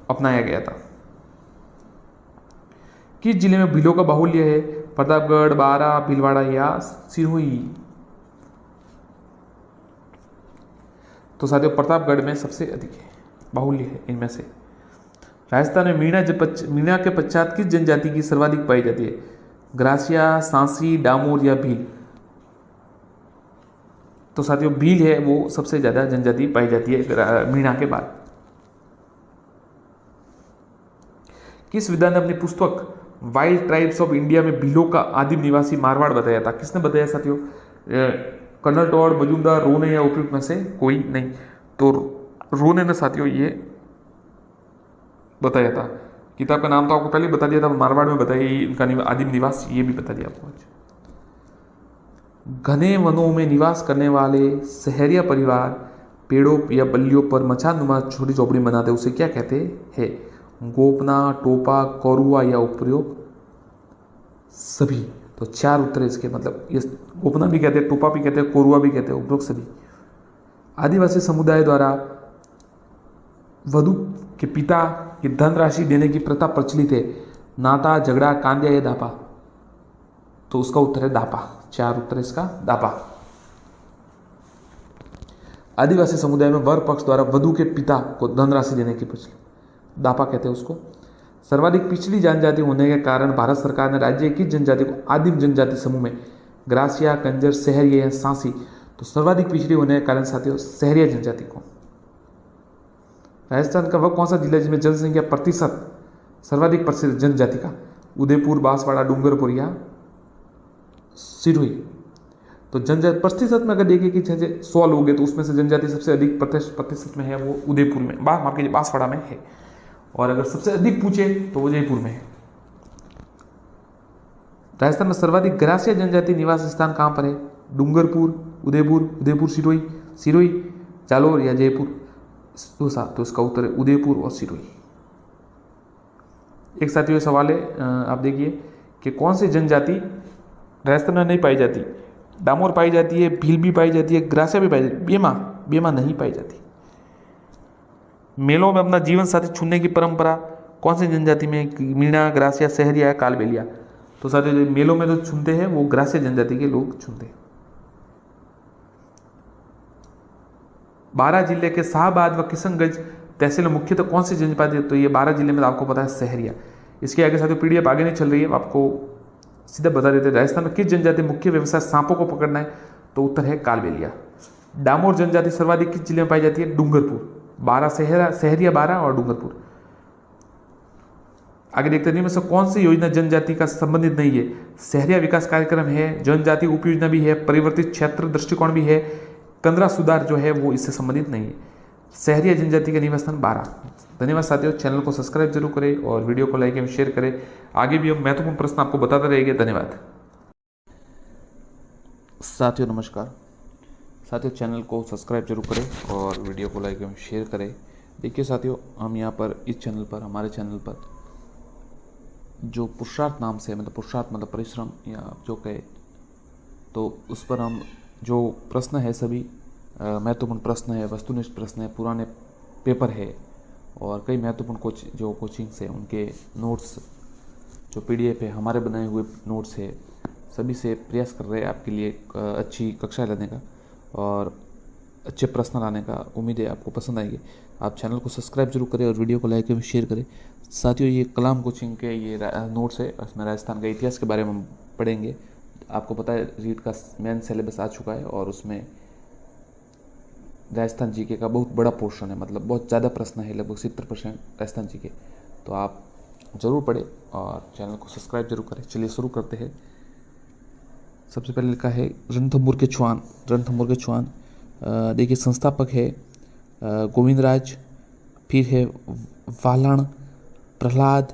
A: अपनाया गया था। किस जिले में भीलों का बाहुल्य है? प्रतापगढ़, बारा, भीलवाड़ा या सिरोही? तो साथियों प्रतापगढ़ में सबसे अधिक है, बाहुल्य है इनमें से। राजस्थान में मीणा के पश्चात किस जनजाति की सर्वाधिक पाई जाती है? ग्रासिया, सांसी, डामोर या भील? तो साथियों भील है वो सबसे ज्यादा जनजाति पाई जाती है मीणा के बाद। किस विद्वान ने अपनी पुस्तक वाइल्ड ट्राइब्स ऑफ इंडिया में भीलों का आदिम निवासी मारवाड़ बताया था? किसने बताया साथियों? कर्नल टॉड, मजूमदार, रोने या उपयुक्त में से कोई नहीं? तो रोने ने साथियों ये बताया था। किताब का नाम तो आपको पहले बता दिया था, मारवाड़ में बताया इनका आदिम निवास, ये भी बता दिया आपको आज। घने वनों में निवास करने वाले सहरिया परिवार पेड़ों या बल्लियों पर मचानुमा छोटी झोपड़ी बनाते, उसे क्या कहते हैं? गोपना, टोपा, कौरुआ या उपयोग? सभी। तो 4 उत्तर इसके, मतलब ये गोपना भी कहते हैं, टोपा भी कहते हैं, कोरुआ भी कहते हैं, उपयोग सभी। आदिवासी समुदाय द्वारा वधु के पिता की धनराशि देने की प्रथा प्रचलित है, नाता, झगड़ा, कांदिया या दापा? तो उसका उत्तर है दापा। 4 उत्तर है इसका दापा। आदिवासी समुदाय में वर पक्ष द्वारा वधु के पिता को धनराशि देने की प्रचलित, दापा कहते हैं उसको। सर्वाधिक पिछड़ी जनजाति होने के कारण भारत सरकार ने राज्य की जनजाति को आदिम जनजाति समूह में ग्रासिया, कंजर, सहरिया या सांसी, तो सर्वाधिक पिछड़ी होने के कारण साथियों सहरिया जनजाति को। राजस्थान का वह कौन सा जिला है जिसमें जनसंख्या प्रतिशत सर्वाधिक प्रतिशत जनजाति का? उदयपुर, बांसवाड़ा, डूंगरपुर या सिरोही? तो जनजाति प्रतिशत में अगर देखिए कि 100 लोग हैं तो उसमें से जनजाति सबसे अधिक प्रतिशत में है वो उदयपुर में, माफ कीजिए बांसवाड़ा में है। और अगर सबसे अधिक पूछे तो वो जयपुर में है। राजस्थान में सर्वाधिक ग्रासिया जनजाति निवास स्थान कहां पर है? डूंगरपुर, उदयपुर, सिरोही, जालोर या जयपुर? तो इसका उत्तर है उदयपुर और सिरोही। एक साथियों सवाल है, आप देखिए कि कौन सी जनजाति राजस्थान में नहीं पाई जाती? डामोर पाई जाती है, भील भी पाई जाती है, ग्रासिया भी पाई जाती है, बेमा नहीं पाई जाती। मेलों में अपना जीवन साथी चुनने की परंपरा कौन सी जनजाति में? मीणा, ग्रासिया, सहरिया या कालबेलिया? तो साथियों मेलों में जो चुनते हैं वो ग्रासिया जनजाति के लोग चुनते हैं। 12 जिले के शाहबाद व किशनगंज तहसील में मुख्यतः कौन सी जनजाति है? तो ये 12 जिले में आपको पता है सहरिया। इसके आगे साथियों पीडीएफ आगे नहीं चल रही है, आपको सीधा बता देते हैं। राजस्थान में किस जनजाति मुख्य व्यवसाय सांपों को पकड़ना है? तो उत्तर है कालबेलिया। डामोर जनजाति सर्वाधिक किस जिले में पाई जाती है? डूंगरपुर। 12 सहरिया 12 और डूंगरपुर। आगे देखते हैं, में से कौन सी योजना जनजाति का संबंधित नहीं है? सहरिया विकास कार्यक्रम है, जनजाति उपयोजना भी है, परिवर्तित क्षेत्र दृष्टिकोण भी है, कंदरा सुधार जो है वो इससे संबंधित नहीं है। सहरिया जनजाति का निवास स्थान 12। धन्यवाद साथियों, चैनल को सब्सक्राइब जरूर करें और वीडियो को लाइक एवं शेयर करें। आगे भी हम महत्वपूर्ण प्रश्न आपको बताते रहेंगे। धन्यवाद
B: साथियों, नमस्कार साथियों, चैनल को सब्सक्राइब जरूर करें और वीडियो को लाइक एवं शेयर करें। देखिए साथियों, हम यहाँ पर इस चैनल पर, हमारे चैनल पर जो पुरुषार्थ नाम से, मतलब पुरुषार्थ मतलब परिश्रम या जो कहे, तो उस पर हम जो प्रश्न है सभी महत्वपूर्ण प्रश्न है, वस्तुनिष्ठ प्रश्न है, पुराने पेपर है और कई महत्वपूर्ण जो कोचिंग्स है उनके नोट्स जो पीडीएफ है, हमारे बनाए हुए नोट्स है, सभी से प्रयास कर रहे हैं आपके लिए अच्छी कक्षा लाने का और अच्छे प्रश्न लाने का। उम्मीद है आपको पसंद आएगी। आप चैनल को सब्सक्राइब जरूर करें और वीडियो को लाइक एवं शेयर करें। साथियों, ये कलाम कोचिंग के ये नोट्स है, उसमें राजस्थान का इतिहास के बारे में हम पढ़ेंगे। आपको पता है रीट का मेन सिलेबस आ चुका है और उसमें राजस्थान जीके का बहुत बड़ा पोर्शन है, मतलब बहुत ज़्यादा प्रश्न है, लगभग 70% राजस्थान जीके। तो आप ज़रूर पढ़ें और चैनल को सब्सक्राइब जरूर करें। चलिए शुरू करते हैं। सबसे पहले लिखा है रणथंभौर के चौहान। देखिए संस्थापक है गोविंदराज, फिर है वालण, प्रहलाद,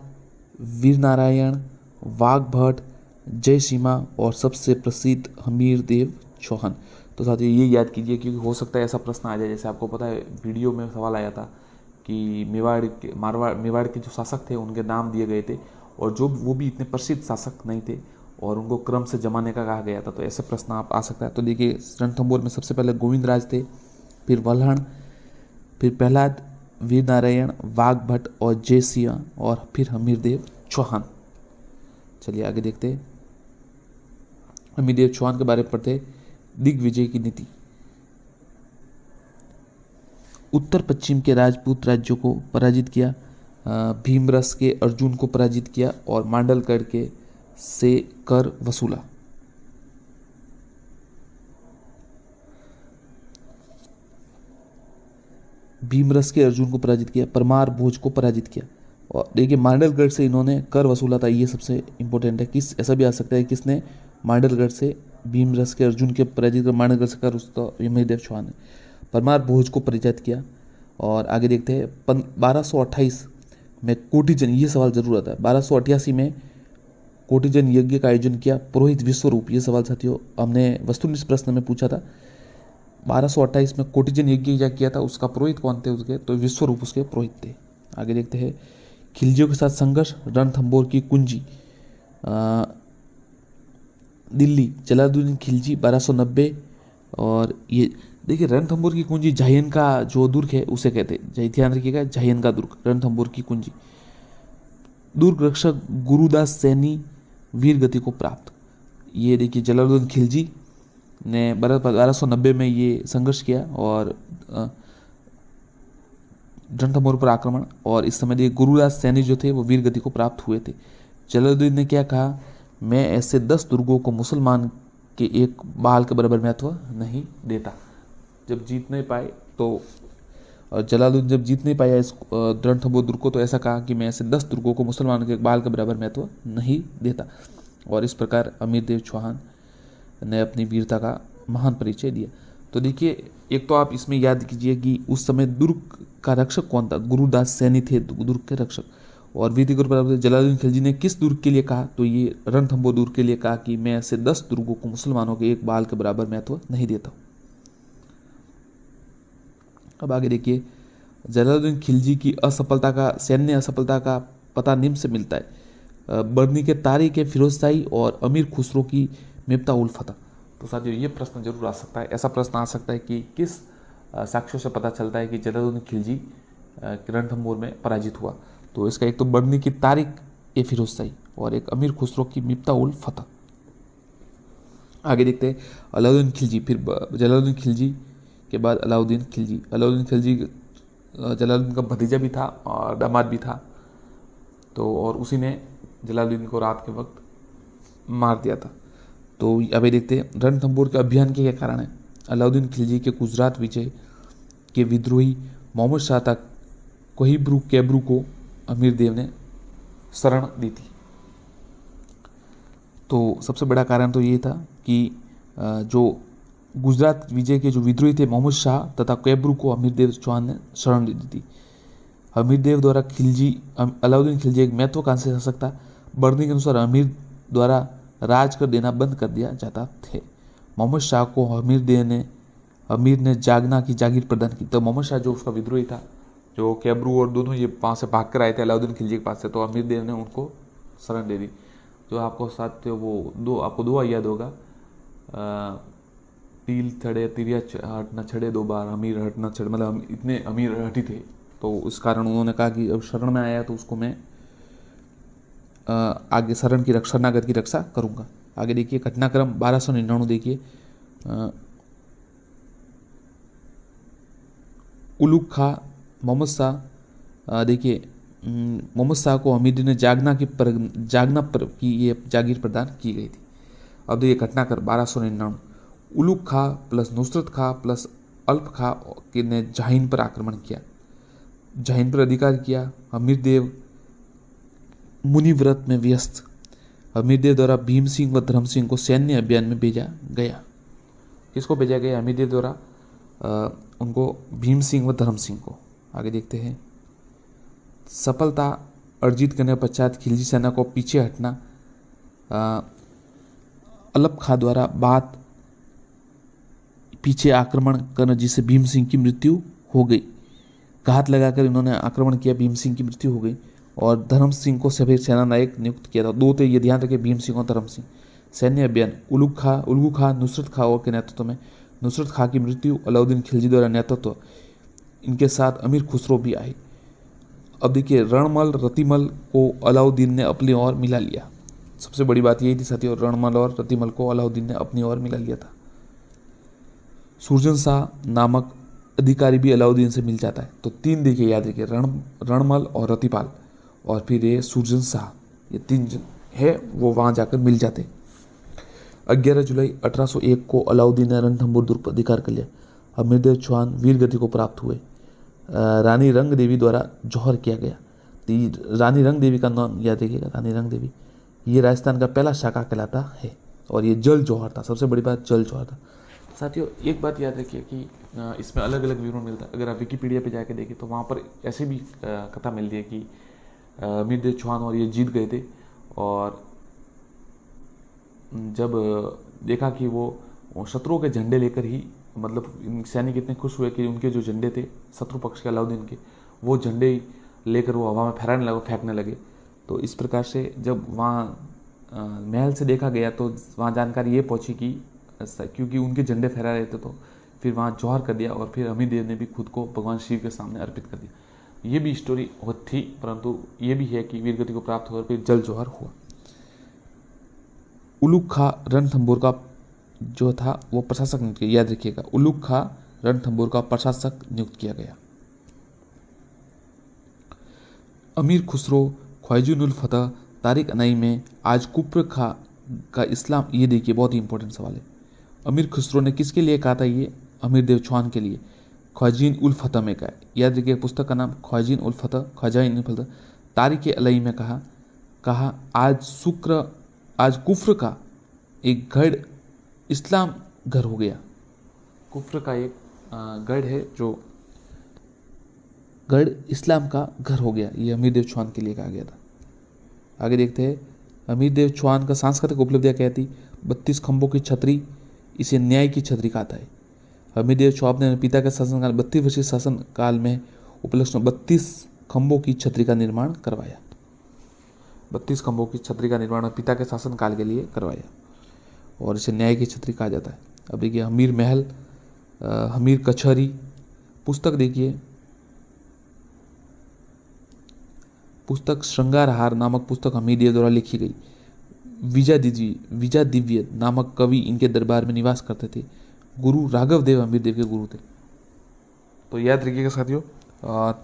B: वीरनारायण, वाघभट, जय सीमा और सबसे प्रसिद्ध हमीरदेव चौहान। तो साथियों ये याद कीजिए क्योंकि हो सकता है ऐसा प्रश्न आ जाए। जैसे आपको पता है वीडियो में सवाल आया था कि मेवाड़ के जो शासक थे उनके नाम दिए गए थे और जो वो भी इतने प्रसिद्ध शासक नहीं थे और उनको क्रम से जमाने का कहा गया था। तो ऐसे प्रश्न आप आ सकता है। तो देखिए रणथंभौर में सबसे पहले गोविंदराज थे, फिर वल्हण, फिर प्रहलाद, वीरनारायण, वाघभट और जयसिंह और फिर हमीरदेव चौहान। चलिए आगे देखते हैं। हमीरदेव चौहान के बारे में पढ़ते। दिग्विजय की नीति। उत्तर पश्चिम के राजपूत राज्यों को पराजित किया, भीमरस के अर्जुन को पराजित किया और मांडलगढ़ के से कर वसूला। भीमरस के अर्जुन को पराजित किया, परमार भोज को पराजित किया और देखिए मांडलगढ़ से इन्होंने कर वसूला था। ये सबसे इंपॉर्टेंट है। किस ऐसा भी आ सकता है किसने मांडलगढ़ से भीमरस के अर्जुन के पराजित कर मांडलगढ़ से कर, उसका हमीरदेव चौहान ने परमार भोज को पराजित किया। और आगे देखते हैं 1228 में कोटिजन, ये सवाल जरूर आता है। 1288 में कोटिजन यज्ञ का आयोजन किया, पुरोहित विश्वरूप। ये सवाल साथियों हमने वस्तुनिष्ठ प्रश्न में पूछा था। 1228 में कोटिजन यज्ञ क्या किया था, उसका पुरोहित कौन थे उसके, तो विश्वरूप उसके पुरोहित थे। आगे देखते हैं खिलजियों के साथ संघर्ष, रणथंभौर की कुंजी। दिल्ली जलालुद्दीन खिलजी 1290 और ये देखिए रणथंभौर की कुंजी झायन का जो दुर्ग है उसे कहते हैं, ध्यान रखिएगा, झायन का दुर्ग रणथंभौर की कुंजी। दुर्ग रक्षक गुरुदास सैनी वीर गति को प्राप्त। ये देखिए जलालुद्दीन खिलजी ने 1290 में ये संघर्ष किया और रणथंभौर पर आक्रमण, और इस समय देखिए गुरुदास सैनी जो थे वो वीर गति को प्राप्त हुए थे। जलालुद्दीन ने क्या कहा, मैं ऐसे 10 दुर्गों को मुसलमान के एक बाल के बराबर महत्व नहीं देता। जब जीत नहीं पाए तो जलालुद्दीन जब जीत नहीं पाया इस रणथंभौर दुर्ग को, तो ऐसा कहा कि मैं ऐसे 10 दुर्गों को मुसलमानों के एक बाल के बराबर महत्व नहीं देता। और इस प्रकार अमीरदेव चौहान ने अपनी वीरता का महान परिचय दिया। तो देखिए एक तो आप इसमें याद कीजिए कि उस समय दुर्ग का रक्षक कौन था, गुरुदास सैनी थे दुर्ग के रक्षक। और वीर गुरु जलालुद्दीन खिलजी ने किस दुर्ग के लिए कहा, तो ये रणथंभौर दुर्ग के लिए कहा कि मैं ऐसे 10 दुर्गों को मुसलमानों के एक बाल के बराबर महत्व नहीं देता। अब आगे देखिए जलालुद्दीन खिलजी की असफलता का, सैन्य असफलता का पता निम्न से मिलता है। बर्नी के तारिक है फिरोजशाही और अमीर खुसरो की मिफ्ता उल फतह। तो साथियों ये प्रश्न जरूर आ सकता है, ऐसा प्रश्न आ सकता है कि किस साक्ष्यों से पता चलता है कि जलालुद्दीन खिलजी रणथंभौर में पराजित हुआ। तो इसका एक तो बर्नी की तारिक ए फिरोजशाही और एक अमीर खुसरो की मिफ्ता उल फतह। आगे देखते हैं अलाउद्दीन खिलजी, फिर जलालुद्दीन खिलजी के बाद अलाउद्दीन खिलजी। अलाउद्दीन खिलजी जलालुद्दीन का भतीजा भी था और दामाद भी था, तो और उसी ने जलालुद्दीन को रात के वक्त मार दिया था। तो अभी देखते हैं रणथंभौर के अभियान के क्या कारण है। अलाउद्दीन खिलजी के गुजरात विजय के विद्रोही मोहम्मद शाह तक कोहिब्रू कैब्रू को अमीरदेव ने शरण दी थी। तो सबसे बड़ा कारण तो ये था कि जो गुजरात विजय के जो विद्रोही थे मोहम्मद शाह तथा कैब्रू को अमीरदेव चौहान ने शरण दी थी। अमीरदेव द्वारा खिलजी अलाउद्दीन खिलजी एक महत्वाकांक्षी शासक था। बर्नी के अनुसार अमीर द्वारा राज कर देना बंद कर दिया जाता थे। मोहम्मद शाह को अमीर ने जागना की जागीर प्रदान की। तो मोहम्मद शाह जो उसका विद्रोही था, जो कैब्रू और दोनों ये वहाँ से भाग कर आए थे अलाउद्दीन खिलजी के पास से, तो अमीरदेव ने उनको शरण दे दी। जो आपको साथ वो आपको दुआ याद होगा, तिल छड़े तिरिया हट न छड़े 2 बार, अमीर हट न छड़े, मतलब इतने अमीर हटी थे। तो इस कारण उन्होंने कहा कि अब शरण में आया तो उसको मैं आगे शरण की रक्षा, शरणागत की रक्षा करूंगा। आगे देखिए घटनाक्रम 1299 देखिए उलुग खा मोहम्मद शाह, देखिए मोहम्मद शाह को अमीर ने जागना की ये जागीर प्रदान की गई थी। अब देखिए घटनाक्रम 1299 उलुग खा प्लस नुसरत खा प्लस अल्प खा ने जहीन पर आक्रमण किया, जहीन पर अधिकार किया। अमीरदेव मुनिव्रत में व्यस्त। अमीरदेव द्वारा भीम सिंह व धर्म सिंह को सैन्य अभियान में भेजा गया। किसको भेजा गया? अमीरदेव द्वारा उनको भीम सिंह व धर्म सिंह को। आगे देखते हैं सफलता अर्जित करने के पश्चात खिलजी सेना को पीछे हटना। अलप खा द्वारा बात पीछे आक्रमण करना जिससे भीम सिंह की मृत्यु हो गई। घात लगाकर इन्होंने आक्रमण किया, भीम सिंह की मृत्यु हो गई। और धर्म सिंह को सभी सेना नायक नियुक्त किया था। 2 थे, ये ध्यान रखें, भीम सिंह और धर्म सिंह। सैन्य अभियान उलगू खा नुसरत खाओ के नेतृत्व में। नुसरत खां की मृत्यु, अलाउद्दीन खिलजी द्वारा नेतृत्व, इनके साथ अमीर खुसरो भी आए। अब देखिए रणमल रतिमल को अलाउद्दीन ने अपनी ओर मिला लिया। सबसे बड़ी बात यही थी साथियों, रणमल और रतिमल को अलाउद्दीन ने अपनी ओर मिला लिया था। सुरजन शाह नामक अधिकारी भी अलाउद्दीन से मिल जाता है। तो 3 देखिए याद रखिए, रणमल और रतिपाल और फिर ये सुरजन शाह, ये 3 जन है वो वहाँ जाकर मिल जाते। 11 जुलाई 1801 को अलाउद्दीन ने रणथंभौर दुर्ग पर अधिकार कर लिया। अमीरदेव चौहान वीर गति को प्राप्त हुए। रानी रंग देवी द्वारा जौहर किया गया। तो रानी रंग देवी का नाम याद रखिएगा, रानी रंग देवी ये राजस्थान का पहला शाखा कहलाता है और ये जल जौहर था। सबसे बड़ी बात जल जौहर था। साथियों एक बात याद रखिए कि इसमें अलग अलग विवरण मिलता है। अगर आप विकिपीडिया पे जाके देखें तो वहाँ पर ऐसे भी कथा मिलती है कि अमीरदेव चौहान और ये जीत गए थे और जब देखा कि वो शत्रुओं के झंडे लेकर ही, मतलब सैनिक इतने खुश हुए कि उनके जो झंडे थे शत्रु पक्ष के अलाउद्दीन के, वो झंडे लेकर वो हवा में फहराने लगे, फेंकने लगे। तो इस प्रकार से जब वहाँ महल से देखा गया तो वहाँ जानकारी ये पहुँची कि क्योंकि उनके झंडे फहरा रहे थे तो
A: फिर वहाँ जौहर कर दिया और फिर अमीर देव ने भी खुद को भगवान शिव के सामने अर्पित कर दिया। ये भी स्टोरी थी, परंतु ये भी है कि वीरगति को प्राप्त होकर फिर जल जौहर हुआ। उलूग खां रणथंभौर का जो था वो प्रशासक नियुक्त किया, याद रखिएगा, उलूग खां रणथंभौर का प्रशासक नियुक्त किया गया। अमीर खुसरो, ख्वाजून उल फतह, तारिक अनाई में आज कुफ्र खां का इस्लाम, ये देखिए बहुत ही इंपॉर्टेंट सवाल है। अमीर खुसरो ने किसके लिए कहा था? ये अमीर देव चौहान के लिए। ख्वाजीन उल फतह में कहा, याद रखिए पुस्तक का नाम ख्वाजीन उल फतह, ख्वाजाइन उल फतह। तारिक अलई में कहा आज कुफ्र का एक गढ़ इस्लाम घर हो गया। कुफ्र का एक गढ़ है जो गढ़ इस्लाम का घर हो गया, ये अमीर देव चौहान के लिए कहा गया था। आगे देखते हैं, अमीर देव चौहान का सांस्कृतिक उपलब्धियां क्या थी? 32 खंभों की छतरी, इसे न्याय की छतरी कहता है। अमीर देव चौहान ने पिता के शासनकाल 32 वर्षीय शासनकाल में उपलक्ष्य 32 खंभों की छतरी का निर्माण करवाया। 32 खंभों की छतरी का निर्माण पिता के शासनकाल के लिए करवाया और इसे न्याय की छतरी कहा जाता है। अब देखिए हमीर महल, हमीर कचहरी, पुस्तक देखिए, पुस्तक श्रृंगारहार नामक पुस्तक हमीर देव द्वारा लिखी गई। विजा दिव्य नामक कवि इनके दरबार में निवास करते थे। गुरु राघव देव अमीर देव के गुरु थे। तो याद रखिएगा साथियों,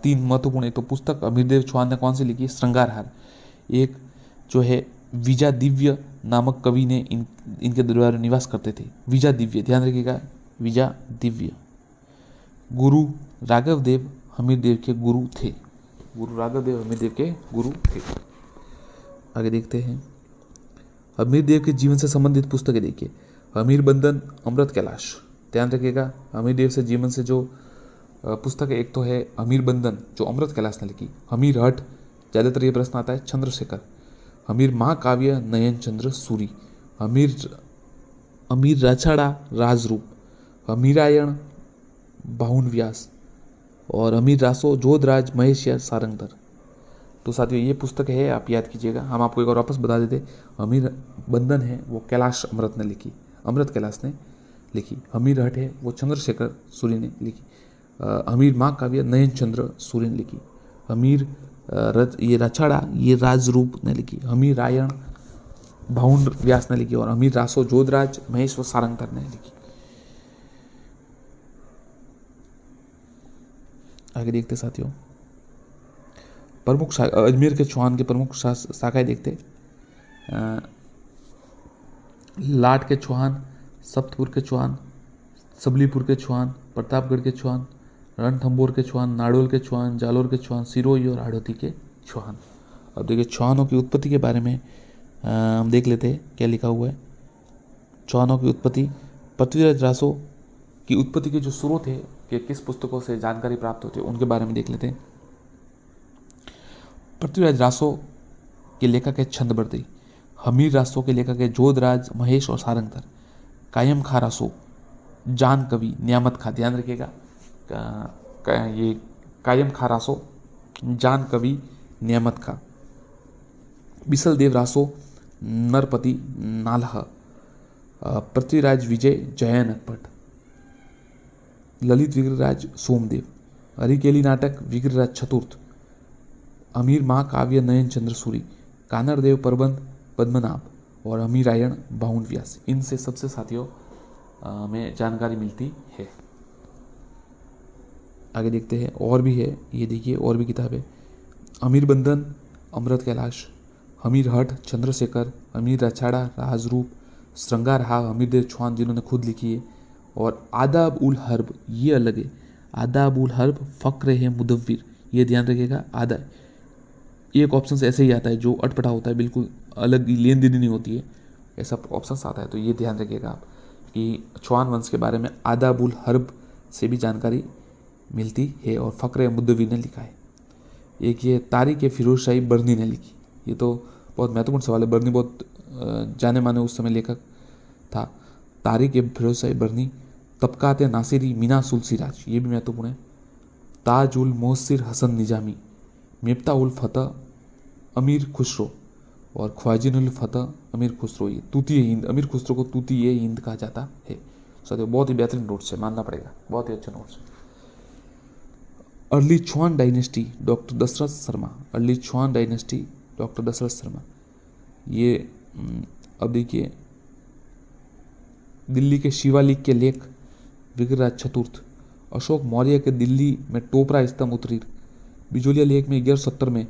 A: 3 महत्वपूर्ण, एक तो पुस्तक अमीर देव चौहान ने कौन सी लिखी? श्रृंगारहार। एक जो है विजा दिव्य नामक कवि ने इनके दरबार में निवास करते थे। विजा दिव्य, ध्यान रखिएगा, विजा दिव्य। गुरु राघव देव हमीर देव के गुरु थे। गुरु राघव देव हमीर देव के गुरु थे। आगे देखते हैं, हमीर देव के जीवन से संबंधित पुस्तकें देखिए। हमीर बंधन, अमृत कैलाश, ध्यान रखिएगा, हमीर देव से जीवन से जो पुस्तक है, एक तो है हमीर बंधन जो अमृत कैलाश ने लिखी। हमीर हट, ज़्यादातर ये प्रश्न आता है, चंद्रशेखर। हमीर महाकाव्य, नयन चंद्र सूरी। अमीर राछाड़ा, राजरूप। हमीरायण, बाहुन व्यास। और अमीर रासो, जोधराज, महेश या सारंगधर। तो साथियों ये पुस्तक है, आप याद कीजिएगा। हम आपको एक और वापस बता देते, हमीर बंधन है वो कैलाश अमृत ने लिखी, अमृत कैलाश ने लिखी। हमीर हट है वो चंद्रशेखर सूरी ने लिखी। हमीर महाकाव्य नयन चंद्र सूरी ने लिखी। हमीर ये रछाड़ा ये राजरूप ने लिखी। हमीर रायण बाहुन व्यास ने लिखी और हमीर रासो जोधराज महेश व सारंगधर ने लिखी। आगे देखते साथियों, प्रमुख अजमेर के चौहान के प्रमुख शाखाएं देखते। लाट के चौहान, सप्तपुर के चौहान, सबलीपुर के चौहान, प्रतापगढ़ के चौहान, रणथंभौर के चौहान, नाडोल के चौहान, जालोर के चौहान, सिरोही और हाड़ौती के चौहान। अब देखिए चौहानों की उत्पत्ति के बारे में हम देख लेते हैं क्या लिखा हुआ है। चौहानों की उत्पत्ति, पृथ्वीराज रासो की उत्पत्ति के जो स्रोत है कि किस पुस्तकों से जानकारी प्राप्त होती है उनके बारे में देख लेते हैं। पृथ्वीराज रासो के लेखक है छंदबरदी। हमीर रासो के लेखक है जोधराज, महेश और सारंगधर। कायम खां रासो, जान कवि, नियामत खां, ध्यान रखिएगा, ये कायम खां रासो, जान कवि, नियामत खां। बिसल देव रासो, नरपति, नालह। पृथ्वीराज विजय, जयन अकपट। ललित विग्रहराज, सोमदेव। हरिकेली नाटक, विग्रहराज चतुर्थ। अमीर महाकाव्य, नयन चंद्र सूरी। कानरदेव प्रबंध, पद्मनाभ। और अमीरायण, बाहुन व्यास। इनसे सबसे साथियों में जानकारी मिलती है। आगे देखते हैं, और भी है, ये देखिए और भी किताबें। अमीर बंधन, अमृत कैलाश। हमीर हट, चंद्रशेखर। अमीर रछाड़ा, राजरूप। श्रृंगारहार, हमीर देव चौहान जिन्होंने खुद लिखी है। और आदाब उल हर्ब, ये अलग है। आदाब उल हर्ब फ़क्र है मुदव्विर, ये ध्यान रखिएगा। आदा एक ऑप्शन से ऐसे ही आता है जो अटपटा होता है, बिल्कुल अलग लेन देन नहीं होती है, ऐसा ऑप्शन आता है। तो ये ध्यान रखिएगा आप कि चौहान वंश के बारे में आदाब उल हर्ब से भी जानकारी मिलती है और फ़क्र मुदव्विर ने लिखा है। एक ये तारीख फिरोज शाही बर्नी ने लिखी, ये तो बहुत महत्वपूर्ण सवाल है। बर्नी बहुत जाने माने उस समय लेखक था। तारीख फिरोज शाही बर्नी। तबकात नासिरी, मीना सुलसिराज, ये भी महत्वपूर्ण है। ताज उल मोहसिर हसन निजामी। मिफ्ता उल फतह, अमीर खुसरो। और ख्वाजिन उल फतह, अमीर खुसरो। ये तूती हिंद, अमीर खुसरो को तूती हिंद कहा जाता है। साथियों बहुत ही बेहतरीन नोट्स है, मानना पड़ेगा, बहुत ही अच्छा नोट्स है। Early Chauhan dynasty doctor Dashrath Sharma, early Chauhan dynasty doctor Dashrath Sharma. ये अब देखिए दिल्ली के शिवालिक के लेख विग्रहराज चतुर्थ, अशोक मौर्य के दिल्ली में टोपरा स्तंभ उत्तीर्ण, बिजोलिया लेख में 1170 में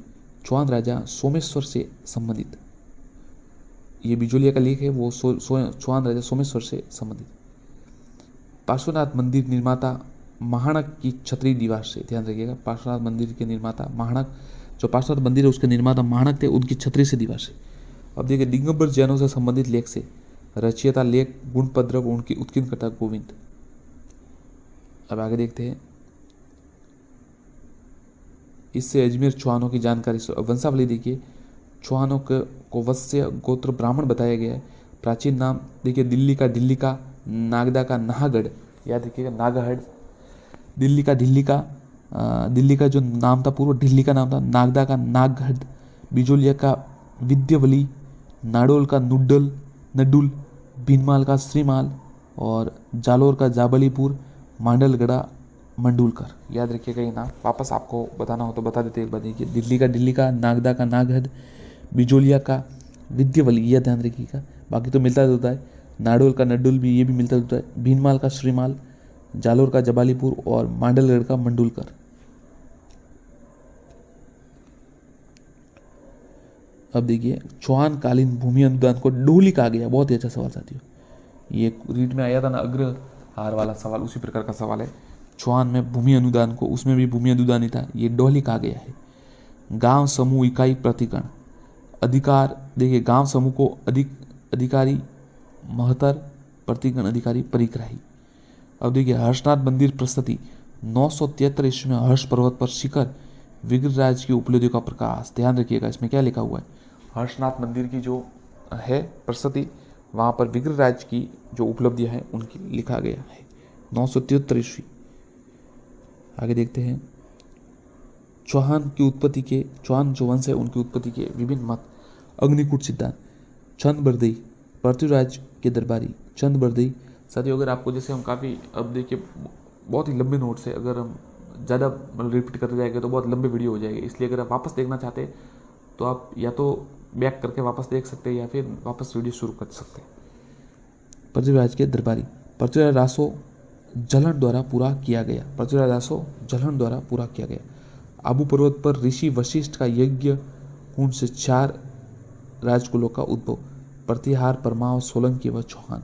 A: चौहान राजा सोमेश्वर से संबंधित। ये बिजोलिया का लेख है, वो चौहान राजा सोमेश्वर से संबंधित। पार्श्वनाथ मंदिर निर्माता महाणक की क्षत्रिय दीवार से, ध्यान रखिएगा, पार्श्वनाथ मंदिर के निर्माता महाणक, जो पार्श्वनाथ मंदिर है उसके निर्माता महाणक थे, उनकी क्षत्रिय से दीवार से। अब देखिए दिगंबर जैनों से संबंधित लेख से, रचयिता लेख गुणपद्रव, उनकी उत्कीर्णकर्ता गोविंद। अब आगे देखते हैं, इससे अजमेर चौहानों की जानकारी, वंशावली देखिए, चौहानों को वत्स्य गोत्र ब्राह्मण बताया गया है। प्राचीन नाम देखिए दिल्ली का नागदा का नाहगढ़, याद रखिएगा नागाहड़, दिल्ली का जो नाम था पूर्व दिल्ली का नाम था, नागदा का नागगढ़, बिजोलिया का विद्यावली, नाडोल का नडुल, भीनमाल का श्रीमाल और जालोर का जाबलीपुर, मांडलगढ़ा मंडुलकर। याद रखिएगा ये नाम, वापस आपको बताना हो तो बता देते एक बार। देखिए दिल्ली का नागदा का नागहद, बिजोलिया का विद्यावली, यह ध्यान रखिएगा, बाकी तो मिलता जुलता है। नाडोल का नडुल भी, ये भी मिलता जुलता है। भीनमाल का श्रीमाल, जालोर का जबालीपुर और मांडलगढ़ का मंडुलकर। अब देखिए चौहान कालीन भूमि अनुदान को डोहली कहा गया, बहुत ही अच्छा सवाल साथियों, ये रीट में आया था ना, अग्रहार वाला सवाल, उसी प्रकार का सवाल है। चौहान में भूमि अनुदान को, उसमें भी भूमि अनुदान ही था, ये डोहली कहा गया है। गांव समूह इकाई प्रतिगण अधिकार, देखिए गांव समूह को अधिकारी महतर, प्रतिगण अधिकारी परिग्राही। अब देखिए हर्षनाथ मंदिर प्रस्तुति 973 ईस्वी में हर्ष पर्वत पर शिखर विग्रहराज की उपलब्धियों का प्रकाश। ध्यान रखिएगा इसमें क्या लिखा हुआ है, हर्षनाथ मंदिर की जो है प्रस्तुति, वहाँ पर विग्रहराज की जो उपलब्धियाँ हैं उनकी लिखा गया है 973 ईस्वी। आगे देखते हैं, चौहान की उत्पत्ति के, चौहान जो वंश है उनकी उत्पत्ति के विभिन्न मत। अग्निकूट सिद्धांत, चंद बरदई पृथ्वीराज के दरबारी, चंद बरदई। साथियों अगर आपको, जैसे हम काफ़ी, अब देखिए बहुत ही लंबे नोट्स है, अगर हम ज़्यादा रिपीट करते जाएंगे तो बहुत लंबे वीडियो हो जाएगी, इसलिए अगर आप वापस देखना चाहते हैं तो आप या तो बैक करके वापस देख सकते हैं या फिर वापस वीडियो शुरू कर सकते हैं। पृथ्वीराज के दरबारी, पृथ्वीराज रासो जलन द्वारा पूरा किया गया, पृथ्वीराज रासो जलन द्वारा पूरा किया गया। आबू पर्वत पर ऋषि वशिष्ठ का यज्ञ कुंड से 4 राजकुलों का उद्भव, प्रतिहार, परमाव, सोलंकी व चौहान।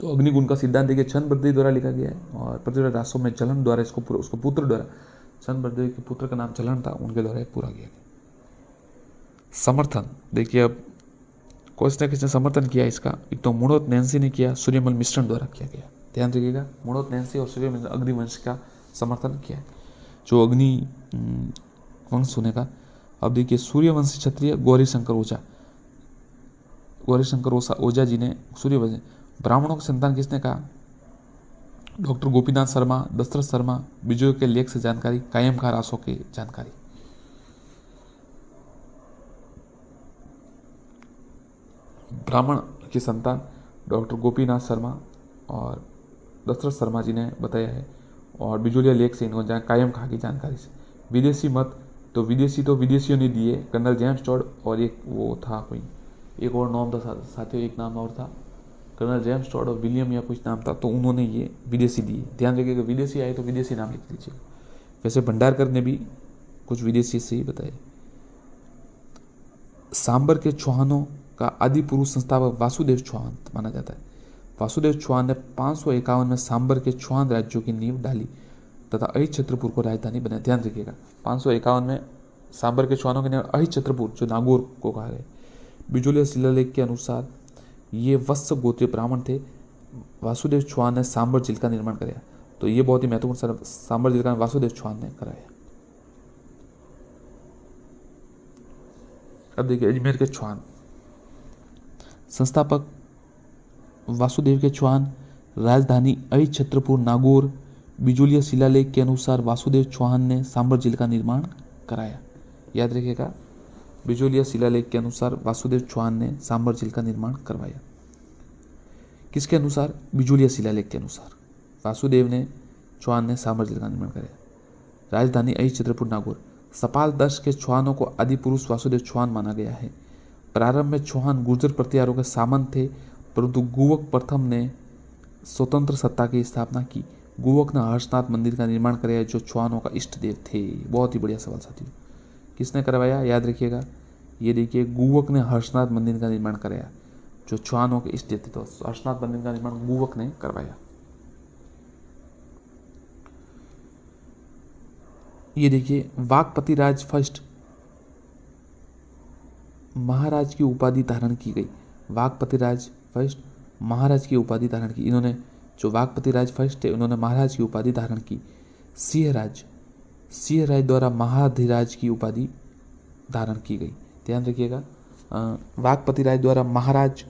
A: तो अग्निकुंड का सिद्धांत देखिए चंद बरदई द्वारा लिखा गया है, और पृथ्वीराज रासो में जलन द्वारा इसको पूरा, उसको पुत्र द्वारा, चंद बरदई के पुत्र का नाम जलन था, उनके द्वारा पूरा किया गया। समर्थन देखिए, अब क्वेश्चन किसने समर्थन किया इसका, एक तो मुणोत नैंसी ने किया, सूर्यमल मिश्रण द्वारा किया गया। ध्यान रखिएगा, मुणोत नैंसी और सूर्यमल अग्निवंश का समर्थन किया है, जो अग्नि वंश होने का। अब देखिए सूर्यवंशी क्षत्रिय गौरीशंकर ओझा जी ने सूर्यवंशी ब्राह्मणों की संतान किसने कहा, डॉक्टर गोपीनाथ शर्मा, दशरथ शर्मा। बिजोय के लेख से जानकारी, कायम खां रासो की जानकारी। ब्राह्मण की संतान डॉक्टर गोपीनाथ शर्मा और दशरथ शर्मा जी ने बताया है, और बिजोलिया लेख से इन्होंने कायम खां की जानकारी से। विदेशी मत, तो विदेशियों ने दिए, कर्नल जेम्स टॉड, और एक वो था कोई, एक और नाम था साथियों, एक नाम और था, कर्नल जेम्स टॉड और विलियम या कुछ नाम था, तो उन्होंने ये विदेशी दिए। ध्यान रखिएगा विदेशी आए तो विदेशी नाम लिख दीजिए। वैसे भंडारकर ने भी कुछ विदेशी से ही बताए। सांबर के चौहानों का आदि पुरुष संस्थापक वासुदेव चौहान माना जाता है। वासुदेव चौहान ने 551 में सांबर के चौहान राज्यों की नींव डाली तथा अहिच्छत्रपुर को राजधानी बनाया। ध्यान रखिएगा 551 में सांबर के चौहानों के नाम अहिच्छत्रपुर, जो नागौर को कहा गया। बिजोलिया शिलालेख के अनुसार ये वत्स गोत्रीय ब्राह्मण थे। वासुदेव चौहान ने सांबर जिले का निर्माण कराया, तो ये बहुत ही महत्वपूर्ण, सांबर जिले का वासुदेव चौहान ने कराया। अब देखिए अजमेर के चौहान, संस्थापक वासुदेव के चौहान, राजधानी अहिच्छत्रपुर नागौर। बिजोलिया शिलालेख के अनुसार वासुदेव चौहान ने सांबर जिले का निर्माण कराया। याद रखिएगा, बिजोलिया शिलालेख के अनुसार वासुदेव चौहान ने सांबर जिले का निर्माण करवाया। किसके अनुसार? बिजुलिया शिलालेख के अनुसार। वासुदेव ने चौहान ने साम्राज्य का निर्माण कराया। राजधानी अहि चित्रपुर नागौर। सपाल दर्श के चौहानों को आदि पुरुष वासुदेव चौहान माना गया है। प्रारंभ में चौहान गुर्जर प्रतिहारों के सामंत थे, परंतु गुवक प्रथम ने स्वतंत्र सत्ता की स्थापना की। गुवक ने हर्षनाथ मंदिर का निर्माण कराया जो चौहानों का इष्ट देव थे। बहुत ही बढ़िया सवाल साथियों। किसने करवाया? याद रखिएगा, ये देखिए, गुवक ने हर्षनाथ मंदिर का निर्माण कराया जो चौहानों के इष्ट देव थे। तो हर्षनाथ मंदिर का निर्माण गुवक ने करवाया। ये देखिए, वाकपति राज फर्स्ट महाराज की उपाधि धारण की गई। वाकपति राज फर्स्ट महाराज की उपाधि धारण की। इन्होंने जो वाकपति राज फर्स्ट थे उन्होंने महाराज की उपाधि धारण की। सिंह राज द्वारा महाधिराज की उपाधि धारण की गई। ध्यान रखिएगा, वाकपति राज द्वारा महाराज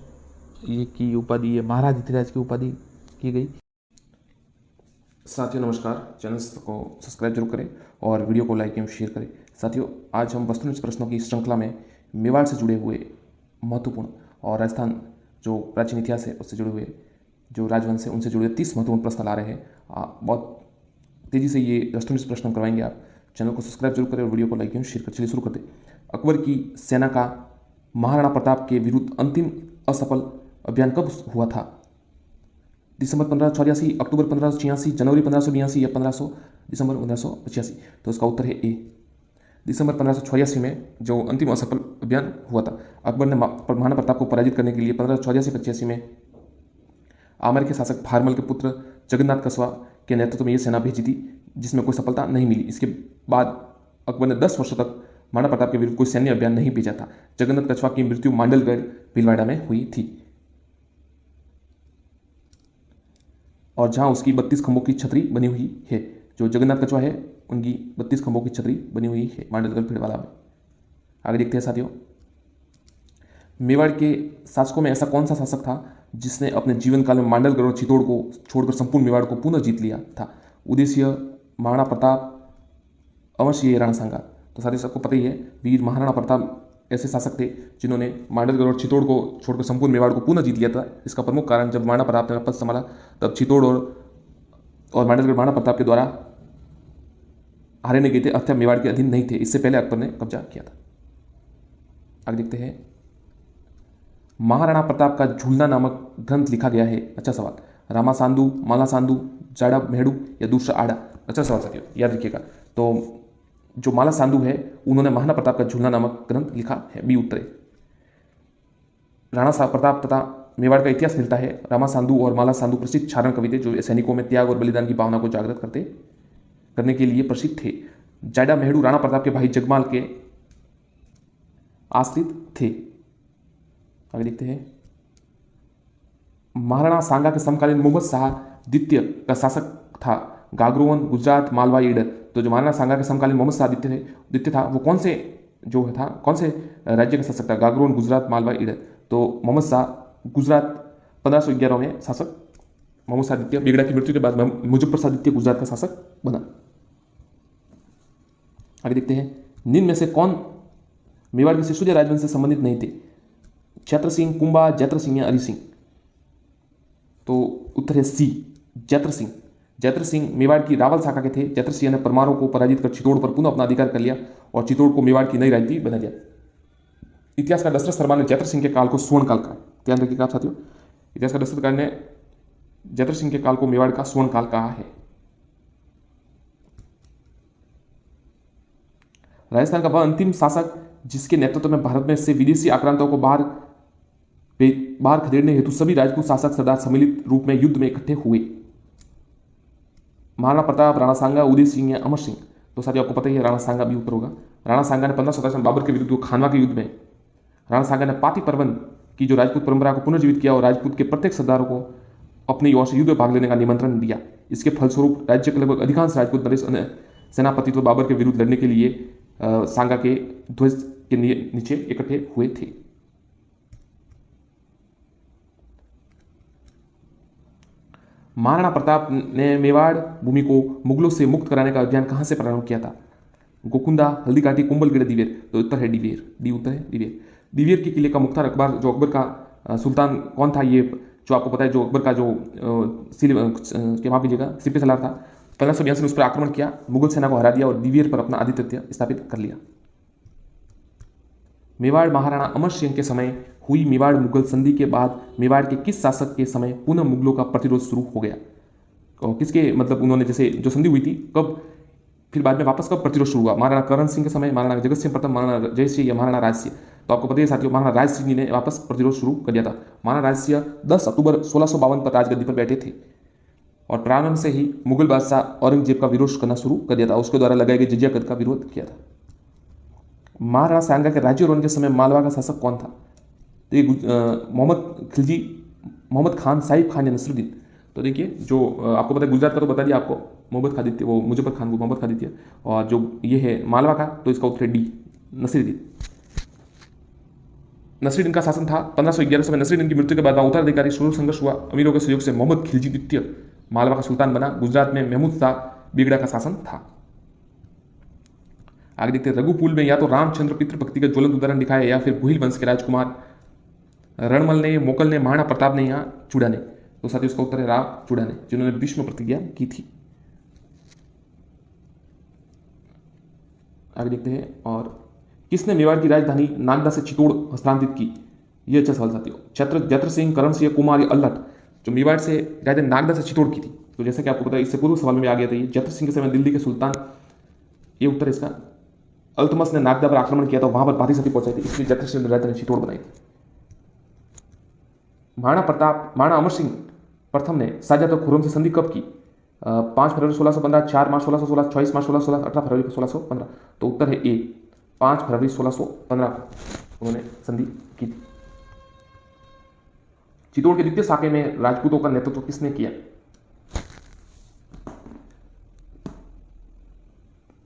A: ये की उपाधि, ये महाराधिराज की उपाधि की गई।
B: साथियों नमस्कार, चैनल को सब्सक्राइब जरूर करें और वीडियो को लाइक एवं शेयर करें। साथियों, आज हम वस्तुनिष्ठ प्रश्नों की श्रृंखला में मेवाड़ से जुड़े हुए महत्वपूर्ण और राजस्थान जो प्राचीन इतिहास है उससे जुड़े हुए जो राजवंश है उनसे जुड़े 30 महत्वपूर्ण प्रश्न ला रहे हैं। बहुत तेज़ी से ये वस्तुनिष्ठ प्रश्न हम करवाएंगे। आप चैनल को सब्सक्राइब जरूर करें और वीडियो को लाइक एवं शेयर करें। चलिए शुरू करते हैं। अकबर की सेना का महाराणा प्रताप के विरुद्ध अंतिम असफल अभियान कब हुआ था? दिसंबर 1584, अक्टूबर 1586, जनवरी 1582 या दिसंबर 1585? तो इसका उत्तर है ए, दिसंबर 1586 में जो अंतिम असफल अभियान हुआ था। अकबर ने महाराणा प्रताप को पराजित करने के लिए 1584-85 में आमेर के शासक भारमल के पुत्र जगन्नाथ कछवा के नेतृत्व में यह सेना भेजी थी, जिसमें कोई सफलता नहीं मिली। इसके बाद अकबर ने 10 वर्षों तक महाराणा प्रताप के विरुद्ध कोई सैन्य अभियान नहीं भेजा था। जगन्नाथ कछवा की मृत्यु मांडलगढ़ भीलवाड़ा में हुई थी और जहां उसकी 32 खंभों की छतरी बनी हुई है। जो जगन्नाथ कछवा है उनकी 32 खंभों की छतरी बनी हुई है मांडलगढ़ भीलवाड़ा में। आगे देखते हैं साथियों, मेवाड़ के शासकों में ऐसा कौन सा शासक था जिसने अपने जीवन काल में मांडलगढ़ और चित्तौड़ को छोड़कर संपूर्ण मेवाड़ को पुनः जीत लिया था? उदयसिंह, महाराणा प्रताप, अमर सिंह, राणा सांगा? तो साथियों सबको पता ही है, वीर महाराणा प्रताप ऐसे शासक थे जिन्होंने मांडलगढ़ और चित्तौड़ को छोड़कर संपूर्ण मेवाड़ को पुनः जीत लिया था। इसका प्रमुख कारण, जब महाराणा प्रताप ने पद संभाला तब चित्तौड़ और मांडलगढ़ महाराणा प्रताप के द्वारा हारे नहीं गए थे, अर्थात मेवाड़ के अधीन नहीं थे। इससे पहले अकबर ने कब्जा किया था। आगे देखते हैं, महाराणा प्रताप का झूलना नामक ग्रंथ लिखा गया है। अच्छा सवाल। रामा सांदू, माला सांदू, जाड़ा मेहड़ू या दूसरा आड़ा? अच्छा सवाल साथियों, याद रखिएगा। तो जो माला सांदू है उन्होंने महाराणा प्रताप का झूलना नामक ग्रंथ लिखा है। बी उत्तर है। राणा प्रताप तथा मेवाड़ का इतिहास मिलता है। रामा सांदू और माला सांदू प्रसिद्ध क्षारण कवि थे जो सैनिकों में त्याग और बलिदान की भावना को जागृत करने के लिए प्रसिद्ध थे। जाड़ा मेहड़ू राणा प्रताप के भाई जगमाल के आश्रित थे। आगे देखते हैं, महाराणा सांगा के समकालीन मोहम्मद शाह द्वितीय का शासक था। गागरोवन, गुजरात, मालवा, ईडर? तो जो महाराणा सांगा के समकालीन मोहम्मद शाह द्वितीय था वो कौन से राज्य का शासक था? गागरोवन, गुजरात, मालवा, ईडर? तो मोहम्मद शाह गुजरात 1511 में शासक मोहम्मद शाह द्वितीय बेगड़ा की मृत्यु के बाद मुजफ्फर शाह द्वितीय गुजरात का शासक बना। आगे देखते हैं, निम्न में से कौन मेवाड़ के सिसुदिया राजवंश से संबंधित नहीं थे? चैत्र सिंह, कुंभा, जैत्र सिंह या हरि सिंह? तो उत्तर है सी, जैत्र सिंह। जैत्र सिंह मेवाड़ की रावल शाखा के थे। जैत्र सिंह ने परमारों को पराजित कर चित्तौड़ पर पुनः अपना अधिकार कर लिया और चित्तौड़ को मेवाड़ की नई राजधानी बना दिया। इतिहासकार दशरथ शर्मा ने जैत्र सिंह के काल को स्वर्ण काल कहा। ध्यान रखिएगा आप साथियों, इतिहासकार दशरथ ने जैत्र सिंह के काल को मेवाड़ का स्वर्ण काल कहा है। राजस्थान का वह अंतिम शासक जिसके नेतृत्व में भारत में से विदेशी आक्रांताओं को बाहर खदेड़ने हेतु सभी राजपूत शासक सरदार सम्मिलित रूप में युद्ध में इकट्ठे हुए? महाराणा प्रताप, राणा सांगा, उदय सिंह या अमर सिंह? तो साथियों आपको पता ही है, राणा सांगा भी उत्तर होगा। राणा सांगा ने 1527 में बाबर के विरुद्ध खानवा के युद्ध में राणा सांगा ने पाती पर्वन की जो राजपूत परंपरा को पुनर्जीवित किया और राजपूत के प्रत्येक सरदारों को अपनी ओर से युद्ध में भाग लेने का निमंत्रण दिया। इसके फलस्वरूप राज्य के लगभग अधिकांश राजपूत नरेश सेनापति तो बाबर के विरुद्ध लड़ने के लिए सांगा के ध्वज के नीचे इकट्ठे हुए थे। महाराणा प्रताप ने मेवाड़ भूमि को मुगलों से मुक्त कराने का अभियान कहां से प्रारंभ किया था? गोकुंदा, हल्दीघाटी, कुंभलगढ़, दिवेर? तो उत्तर है दिवेर। डी उत्तर है दिवेर। दिवेर के किले का मुख्तार अकबर जो अकबर का सुल्तान कौन था? ये
A: जो आपको पता है जो अकबर का जो माफ कीजिएगा सिपह सलार था, 1582 में उस पर आक्रमण किया, मुगल सेना को हरा दिया और दिवेर पर अपना आधिपत्य स्थापित कर लिया। मेवाड़ महाराणा अमर सिंह के समय हुई मेवाड़ मुगल संधि के बाद मेवाड़ के किस शासक के समय पुनः मुगलों का प्रतिरोध शुरू हो गया? और किसके मतलब उन्होंने जैसे जो संधि हुई थी कब, फिर बाद में वापस कब प्रतिरोध शुरू हुआ? महाराणा करण सिंह के समय, महाराणा जगत सिंह प्रथम, महाराणा जय सिंह या महाराणा राज सिंह? तो आपको पता है साथियों, महाराणा राज सिंह जी ने वापस प्रतिरोध शुरू कर दिया था। महाराणा राज सिंह 10 अक्टूबर 1652 पर राजगद्दी पर बैठे थे और प्रारंभ से ही मुगल बादशाह औरंगजेब का विरोध करना शुरू कर दिया था, उसके द्वारा लगाए गए जिजिया कर का विरोध किया था। महाराणा सांगा के राज्य रोहन के समय मालवा का शासक कौन था? तो ये मोहम्मद खिलजी, मोहम्मद खान, साहिब खान या नसरुद्दीन? तो देखिए जो आपको पता है गुजरात का तो बता दिया आपको, मोहम्मद खादित्य, वो मुजफ्फर खान, वो मोहम्मद खादित्य, और जो ये है मालवा का तो इसका उत्तर डी, नसरुद्दीन। नसरुद्दीन का शासन था 1511 में। नसरुद्दीन की मृत्यु के बाद उत्तराधिकारी शुरू संघर्ष हुआ, अमीरों के सहयोग से मोहम्मद खिलजी द्वितीय मालवा का सुल्तान बना। गुजरात में महमूद शाह बिगड़ा का शासन था। आगे देखते हैं, रघुपुल में या तो रामचंद्र पितृभक्ति का ज्वलंत उदाहरण दिखाया या फिर भुहिल वंश के राजकुमार रणमल ने, मोकल ने, महाराणा प्रताप ने या चूड़ा ने? तो साथियों इसका उत्तर है राव चूड़ा ने, जिन्होंने भीष्म प्रतिज्ञा की थी। आगे देखते हैं, और किसने मेवाड़ की राजधानी नागदा से चित्तौड़ हस्तांतरित की? ये अच्छा सवाल साथियों। जत्र सिंह, करण सिंह, कुमार या अल्लट? जो मेवाड़ से राजधानी नागदा से चित्तौड़ की थी, तो जैसा कि आपको पता है इससे पूर्व सवाल में आ गया था, ये जत्र सिंह के समय दिल्ली के सुल्तान, ये उत्तर इसका। अल्तमस ने नागदा पर आक्रमण किया था, वहां पर बाधी सती पहुंचाई थी, इसलिए जत्र सिंह ने राजधानी चित्तौड़ बनाई थी। महाराणा अमर सिंह प्रथम ने शाहजहां खुर्रम से संधि कब की? 5 फरवरी 1615, 4 मार्च 1616, 26 मार्च 1616, 18 फरवरी 1615? तो उत्तर है ए, 5 फरवरी 1615 को उन्होंने संधि की थी। चित्तौड़ के द्वितीय साके में राजपूतों का नेतृत्व किसने किया?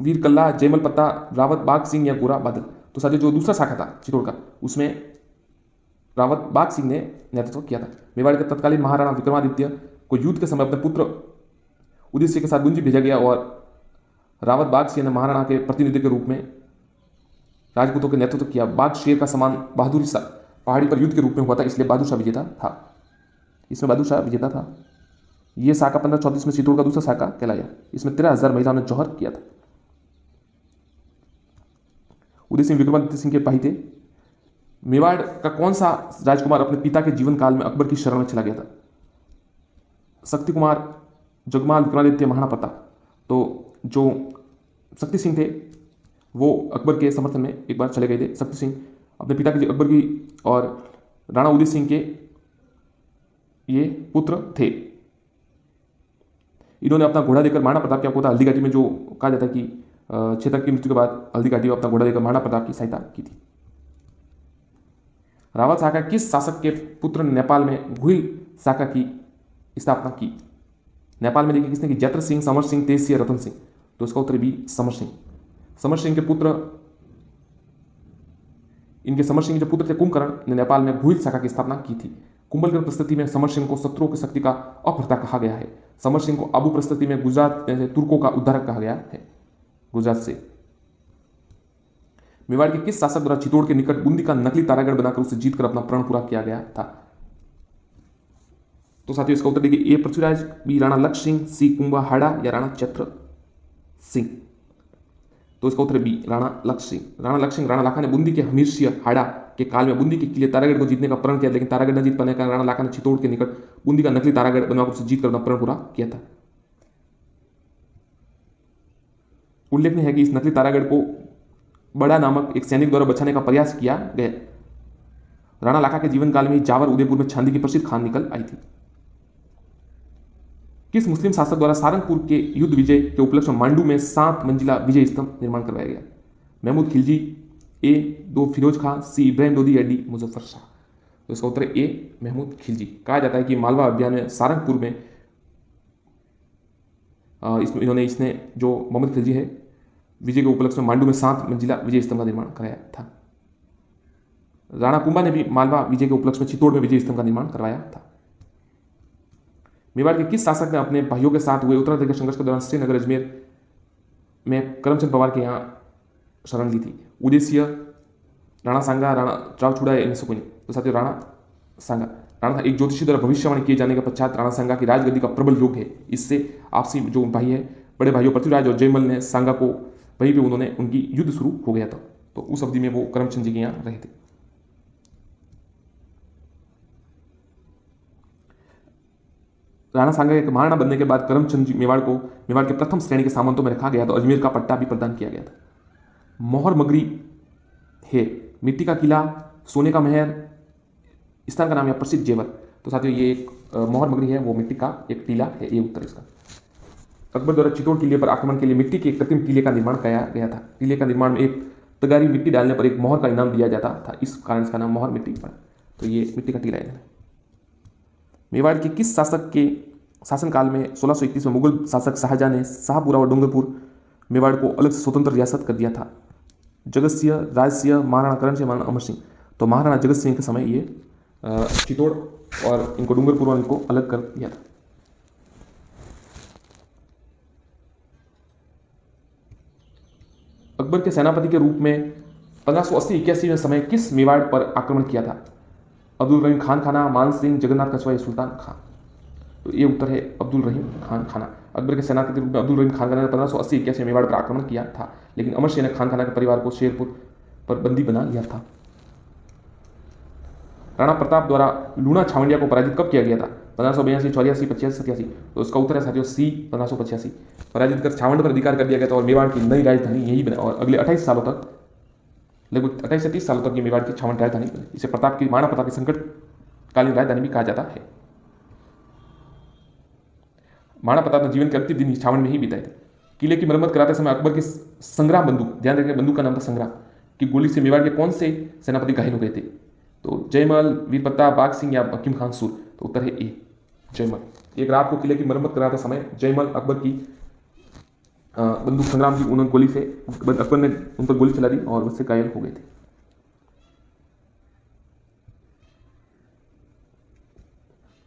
A: वीर कल्ला, जयमल पत्ता, रावत बाग सिंह या गोरा बादल? तो साथियों जो दूसरा शाखा था चित्तौड़ का, उसमें रावत बाग सिंह ने नेतृत्व किया था। मेवाड़ के तत्कालीन महाराणा विक्रमादित्य को युद्ध के समय अपने पुत्र उदय सिंह के साथ गुंजी भेजा गया और रावत बाग सिंह ने महाराणा के प्रतिनिधि के रूप में राजपूतों के नेतृत्व किया। बाग शेर का समान बहादुरी सा पहाड़ी पर युद्ध के रूप में हुआ था, इसलिए बहादुर शाह विजेता था। इसमें बहादुर शाह विजेता था। यह शाखा 1534 में चित्तौड़ का दूसरा शाखा कहलाया। इसमें 13,000 महिलाओं ने जौहर किया था। उदय सिंह विक्रमादित्य सिंह के भाई थे। मेवाड़ का कौन सा राजकुमार अपने पिता के जीवन काल में अकबर की शरण में चला गया था? शक्ति कुमार, जगमाल, विक्रमादित्य, महाराणा प्रताप? तो जो शक्ति सिंह थे वो अकबर के समर्थन में एक बार चले गए थे। शक्ति सिंह अपने पिता के अकबर की और राणा उदय सिंह के ये पुत्र थे। इन्होंने अपना घोड़ा देकर महाराणा प्रताप की, आपको पता हल्दी घाटी में जो कहा जाता है कि क्षेत्र की मृत्यु के बाद हल्दी घाटी में अपना घोड़ा देकर महाराणा प्रताप की सहायता की थी। रावत शाखा किस शासक के पुत्र ने नेपाल में भुइल शाखा की स्थापना की? नेपाल में देखिए किसने की? जत्र सिंह, समर सिंह, तेज सिंह, रतन सिंह? तो इसका उत्तर भी समर सिंह। समर सिंह के पुत्र, इनके समर सिंह जो पुत्र थे कुंभकर्ण ने नेपाल में भुइल शाखा की स्थापना की थी। कुंभलगढ़ प्रस्तुति में समर सिंह को शत्रुओं की शक्ति का अपहर्ता कहा गया है। समर सिंह को आबू प्रस्तुति में गुजरात तुर्कों का उद्धारक कहा गया है, गुजरात से। मेवाड़ के किस शासक द्वारा चित्तौड़ के निकट बूंदी का नकली तारागढ़ बनाकर उसे जीतकर अपना प्रण पूरा किया गया था? तो साथियों इसका उत्तर देखिए, ए पृथ्वीराज, बी राणा लक्ष्य सिंह, सी कुंभहाड़ा या राणा चत्र सिंह? तो इसका उत्तर बी राणा लक्ष्य सिंह। राणा लक्ष्य सिंह, राणा लाखा ने बूंदी के हमीरसिंह हाड़ा के काल में बूंदी के किले तारागढ़ को जीतने का प्रण किया, लेकिन तारागढ़ न जीत पाने का राणा लाखा ने चित्तौड़ के निकट बूंदी का नकली तारागढ़ बनवाकर उसे जीतकर अपना प्रण पूरा किया था। उल्लेखनीय है कि इस नकली तारागढ़ को बड़ा नामक एक सैनिक द्वारा बचाने का प्रयास किया गया। राणा लाखा के जीवन काल में जावर उदयपुर में छांदी की प्रसिद्ध खान निकल आई थी। किस मुस्लिम शासक द्वारा सारंगपुर के युद्ध विजय के उपलक्ष्य में मांडू में 7 मंजिला विजय स्तंभ निर्माण करवाया गया? महमूद खिलजी, ए 2 फिरोज खां, सी इब्राहिम लोदी या डी मुजफ्फर शाह? तो इसका उत्तर ए महमूद खिलजी। कहा जाता है कि मालवा अभियान में सारंगपुर में इसने जो मोहम्मद खिलजी है विजय के उपलक्ष्य में मांडू में 7 मंजिला विजय स्तंभ का निर्माण कराया था। राणा कुंभा ने भी मालवा विजय के उपलक्ष्य में चित्तौड़ में विजय स्तंभ का निर्माण करवाया था। मेवाड़ के किस शासक ने अपने भाइयों के साथ हुए उत्तराधिकारी संघर्ष के दौरान श्रीनगर अजमेर में करमचंद पवार के यहाँ शरण ली थी? उदय सिंह, राणा सांगा, राणा राव चूड़ा या इनमें से कोई नहीं? तो साथियों राणा सांगा। राणा एक ज्योतिषी द्वारा भविष्यवाणी किए जाने के पश्चात राणा सांगा की राजगद्दी का प्रबल योग है। इससे आपसी जो भाई है, बड़े भाइयों पृथ्वीराज और जयमल ने सांगा को वहीं पे उन्होंने उनकी युद्ध शुरू हो गया था। तो उस अवधि में वो करमचंद जी के यहाँ रहे थे। राणा सांगा के महाराणा बनने के बाद करमचंद जी मेवाड़ के प्रथम श्रेणी के सामंतों में रखा गया तो अजमेर का पट्टा भी प्रदान किया गया था। मोहर मगरी है, मिट्टी का किला, सोने का महल, स्थान का नाम है प्रसिद्ध जेवर। तो साथियों ये एक मोहर मगरी है, वो मिट्टी का एक टीला है, ये उत्तर इसका। अकबर द्वारा चित्तौड़ किले पर आक्रमण के लिए मिट्टी के एक कृत्रिम टीले का निर्माण किया गया था। टीले का निर्माण में एक तगारी मिट्टी डालने पर एक मोहर का इनाम दिया जाता था, इस कारण इसका नाम मोहर मिट्टी पड़ा। तो ये मिट्टी का टीला है। मेवाड़ के किस शासक के शासनकाल में 1631 में मुगल शासक शाहजहां ने शाहपुरा और डूंगरपुर मेवाड़ को अलग से स्वतंत्र रियासत कर दिया था? जगत सिंह, राज सिंह, महाराणा करण सिंह, महाराणा अमर सिंह। तो महाराणा जगत सिंह के समय ये चित्तौड़ और इनको डूंगरपुर और इनको अलग कर दिया था। अकबर के सेनापति के रूप में 1580-81 में समय किस मेवाड़ पर आक्रमण किया था? अब्दुल रहीम खान खाना, मान सिंह, जगन्नाथ कछवा या सुल्तान खान। तो ये उत्तर है अब्दुल रहीम खान खाना। अकबर के सेनापति के रूप में अब्दुल रहीम खान खाना ने 1580-81 में मेवाड़ पर आक्रमण किया था, लेकिन अमर सिंह ने खान खाना के परिवार को शेरपुर पर बंदी बना लिया था। राणा प्रताप द्वारा लूणा छावंडिया को पराजित कब किया गया था? 1582, 84, 85, 87। तो इसका उत्तर है साथियों सी 1585। पराजित कर छावंड पर अधिकार कर दिया गया था और मेवाड़ की नई राजधानी यही बना और अगले 28 सालों तक, लगभग 28 से 30 सालों तक ये मेवाड़ की छावंड राजधानी बनी। इसे महाराणा प्रताप की संकटकालीन राजधानी भी कहा जाता है। महाराणा प्रताप ने जीवन के अंतिम दिन छावंड में ही बिताए थे। किले की मरम्मत कराते समय अकबर की संग्राम बंदूक, ध्यान रखें बंदूक का नाम था संग्राम, की गोली से मेवाड़ के कौन से सेनापति घायल हो गए थे? तो जयमल, वीरप्रताप, बाघ सिंह या हकीम खान सूर। तो उत्तर है ए जयमल। एक रात को किले की मरम्मत कराते समय जयमल अकबर की बंदूक संग्राम की उन्होंने गोली से अकबर ने उन पर गोली चला दी और उससे घायल हो गए थे।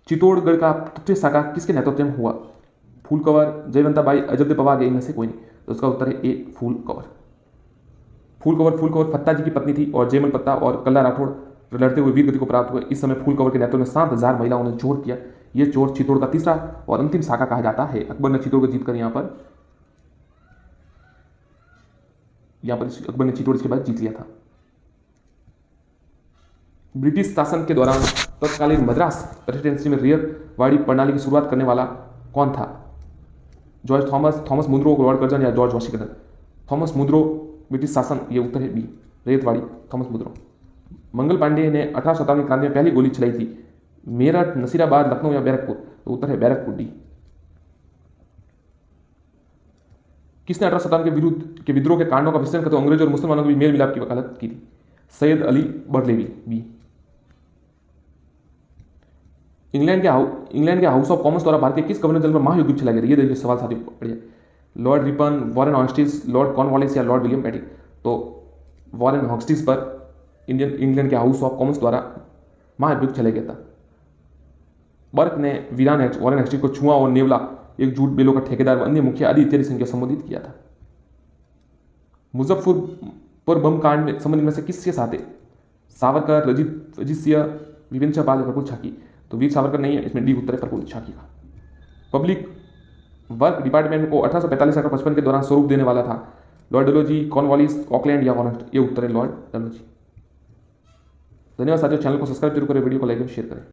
A: चित्तौड़गढ़ का तृतीय शाखा किसके नेतृत्व में हुआ? फूल कंवर, जयवंता बाई, अजब पवार, इनमें से कोई नहीं। तो उसका उत्तर है ए फूल कंवर। फूल कंवर फत्ता जी की पत्नी थी और जयमल पत्ता और कल्ला राठौड़ लड़ते हुए वीरगति को प्राप्त हुए। इस समय फूल कंवर के नेतृत्व में 7000 महिलाओं ने जोर किया। यह चोर चित्तौड़ का तीसरा और अंतिम शाखा कहा जाता है। अकबर ने चित्तौड़ को जीतकर यहाँ पर अकबर ने चित्तौड़ इसके बाद जीत लिया था। ब्रिटिश शासन के दौरान तत्कालीन मद्रास प्रेसिडेंसी में रेयरवाड़ी प्रणाली की शुरुआत करने वाला कौन था? जॉर्ज थॉमस मुद्रो, लॉर्ड कर्जन या जॉर्ज वाशिंगटन? थॉमस मुद्रो ब्रिटिश शासन, ये उत्तर है बी रेतवाड़ी, थॉमस मुद्रो। मंगल पांडे ने 1857 क्रांति में पहली गोली चलाई थी। मेरठ, नसीराबाद, लखनऊ या बैरकपुर? तो उत्तर है बैरकपुर डी। किसने 1857 के विद्रोह के कांडों का विश्लेषण करते हुए अंग्रेजों और मुसलमानों के बीच मेल मिलाप की वकालत की थी? सैयद अली बर्लेवी बी। इंग्लैंड के हाउस ऑफ कॉमन्स द्वारा भारतीय किस गवर्नर जनरल पर महायुद्ध चला गया? ये देखिए सवाल साथियों बढ़िया। Lord Ripon, Warren Hastings, Lord Cornwallis या लॉर्ड विलियम पेटिट? तो वॉरेन हॉस्टिस पर इंग्लैंड के हाउस ऑफ कॉमन्स द्वारा महायुद्ध चला गया था। बर्क ने वॉरेन हॉस्टिस को छुआ और नेवला, एक झूठ बेलों का ठेकेदार व अन्य मुखिया आदि इत्यादि संख्या संबोधित किया था। मुजफ्फरपुर बम कांड में संबंधित में से किसके साथ है? सावरकर, रजित सिंह, विपिन चौपाल, प्रफुल्ल छाकी? तो वीर सावरकर नहीं है, इसमें डी उत्तर है प्रफुल्ल छाकी का। पब्लिक वर्क डिपार्टमेंट को 1845-55 के दौरान स्वरूप देने वाला था? लॉर्ड डलहौजी, कॉर्नवालिस, ऑकलैंड या वॉरेन? ये उत्तर है लॉर्ड डलहौजी। धन्यवाद साथियों, चैनल को सब्सक्राइब जरूर करें, वीडियो को लाइक और शेयर करें।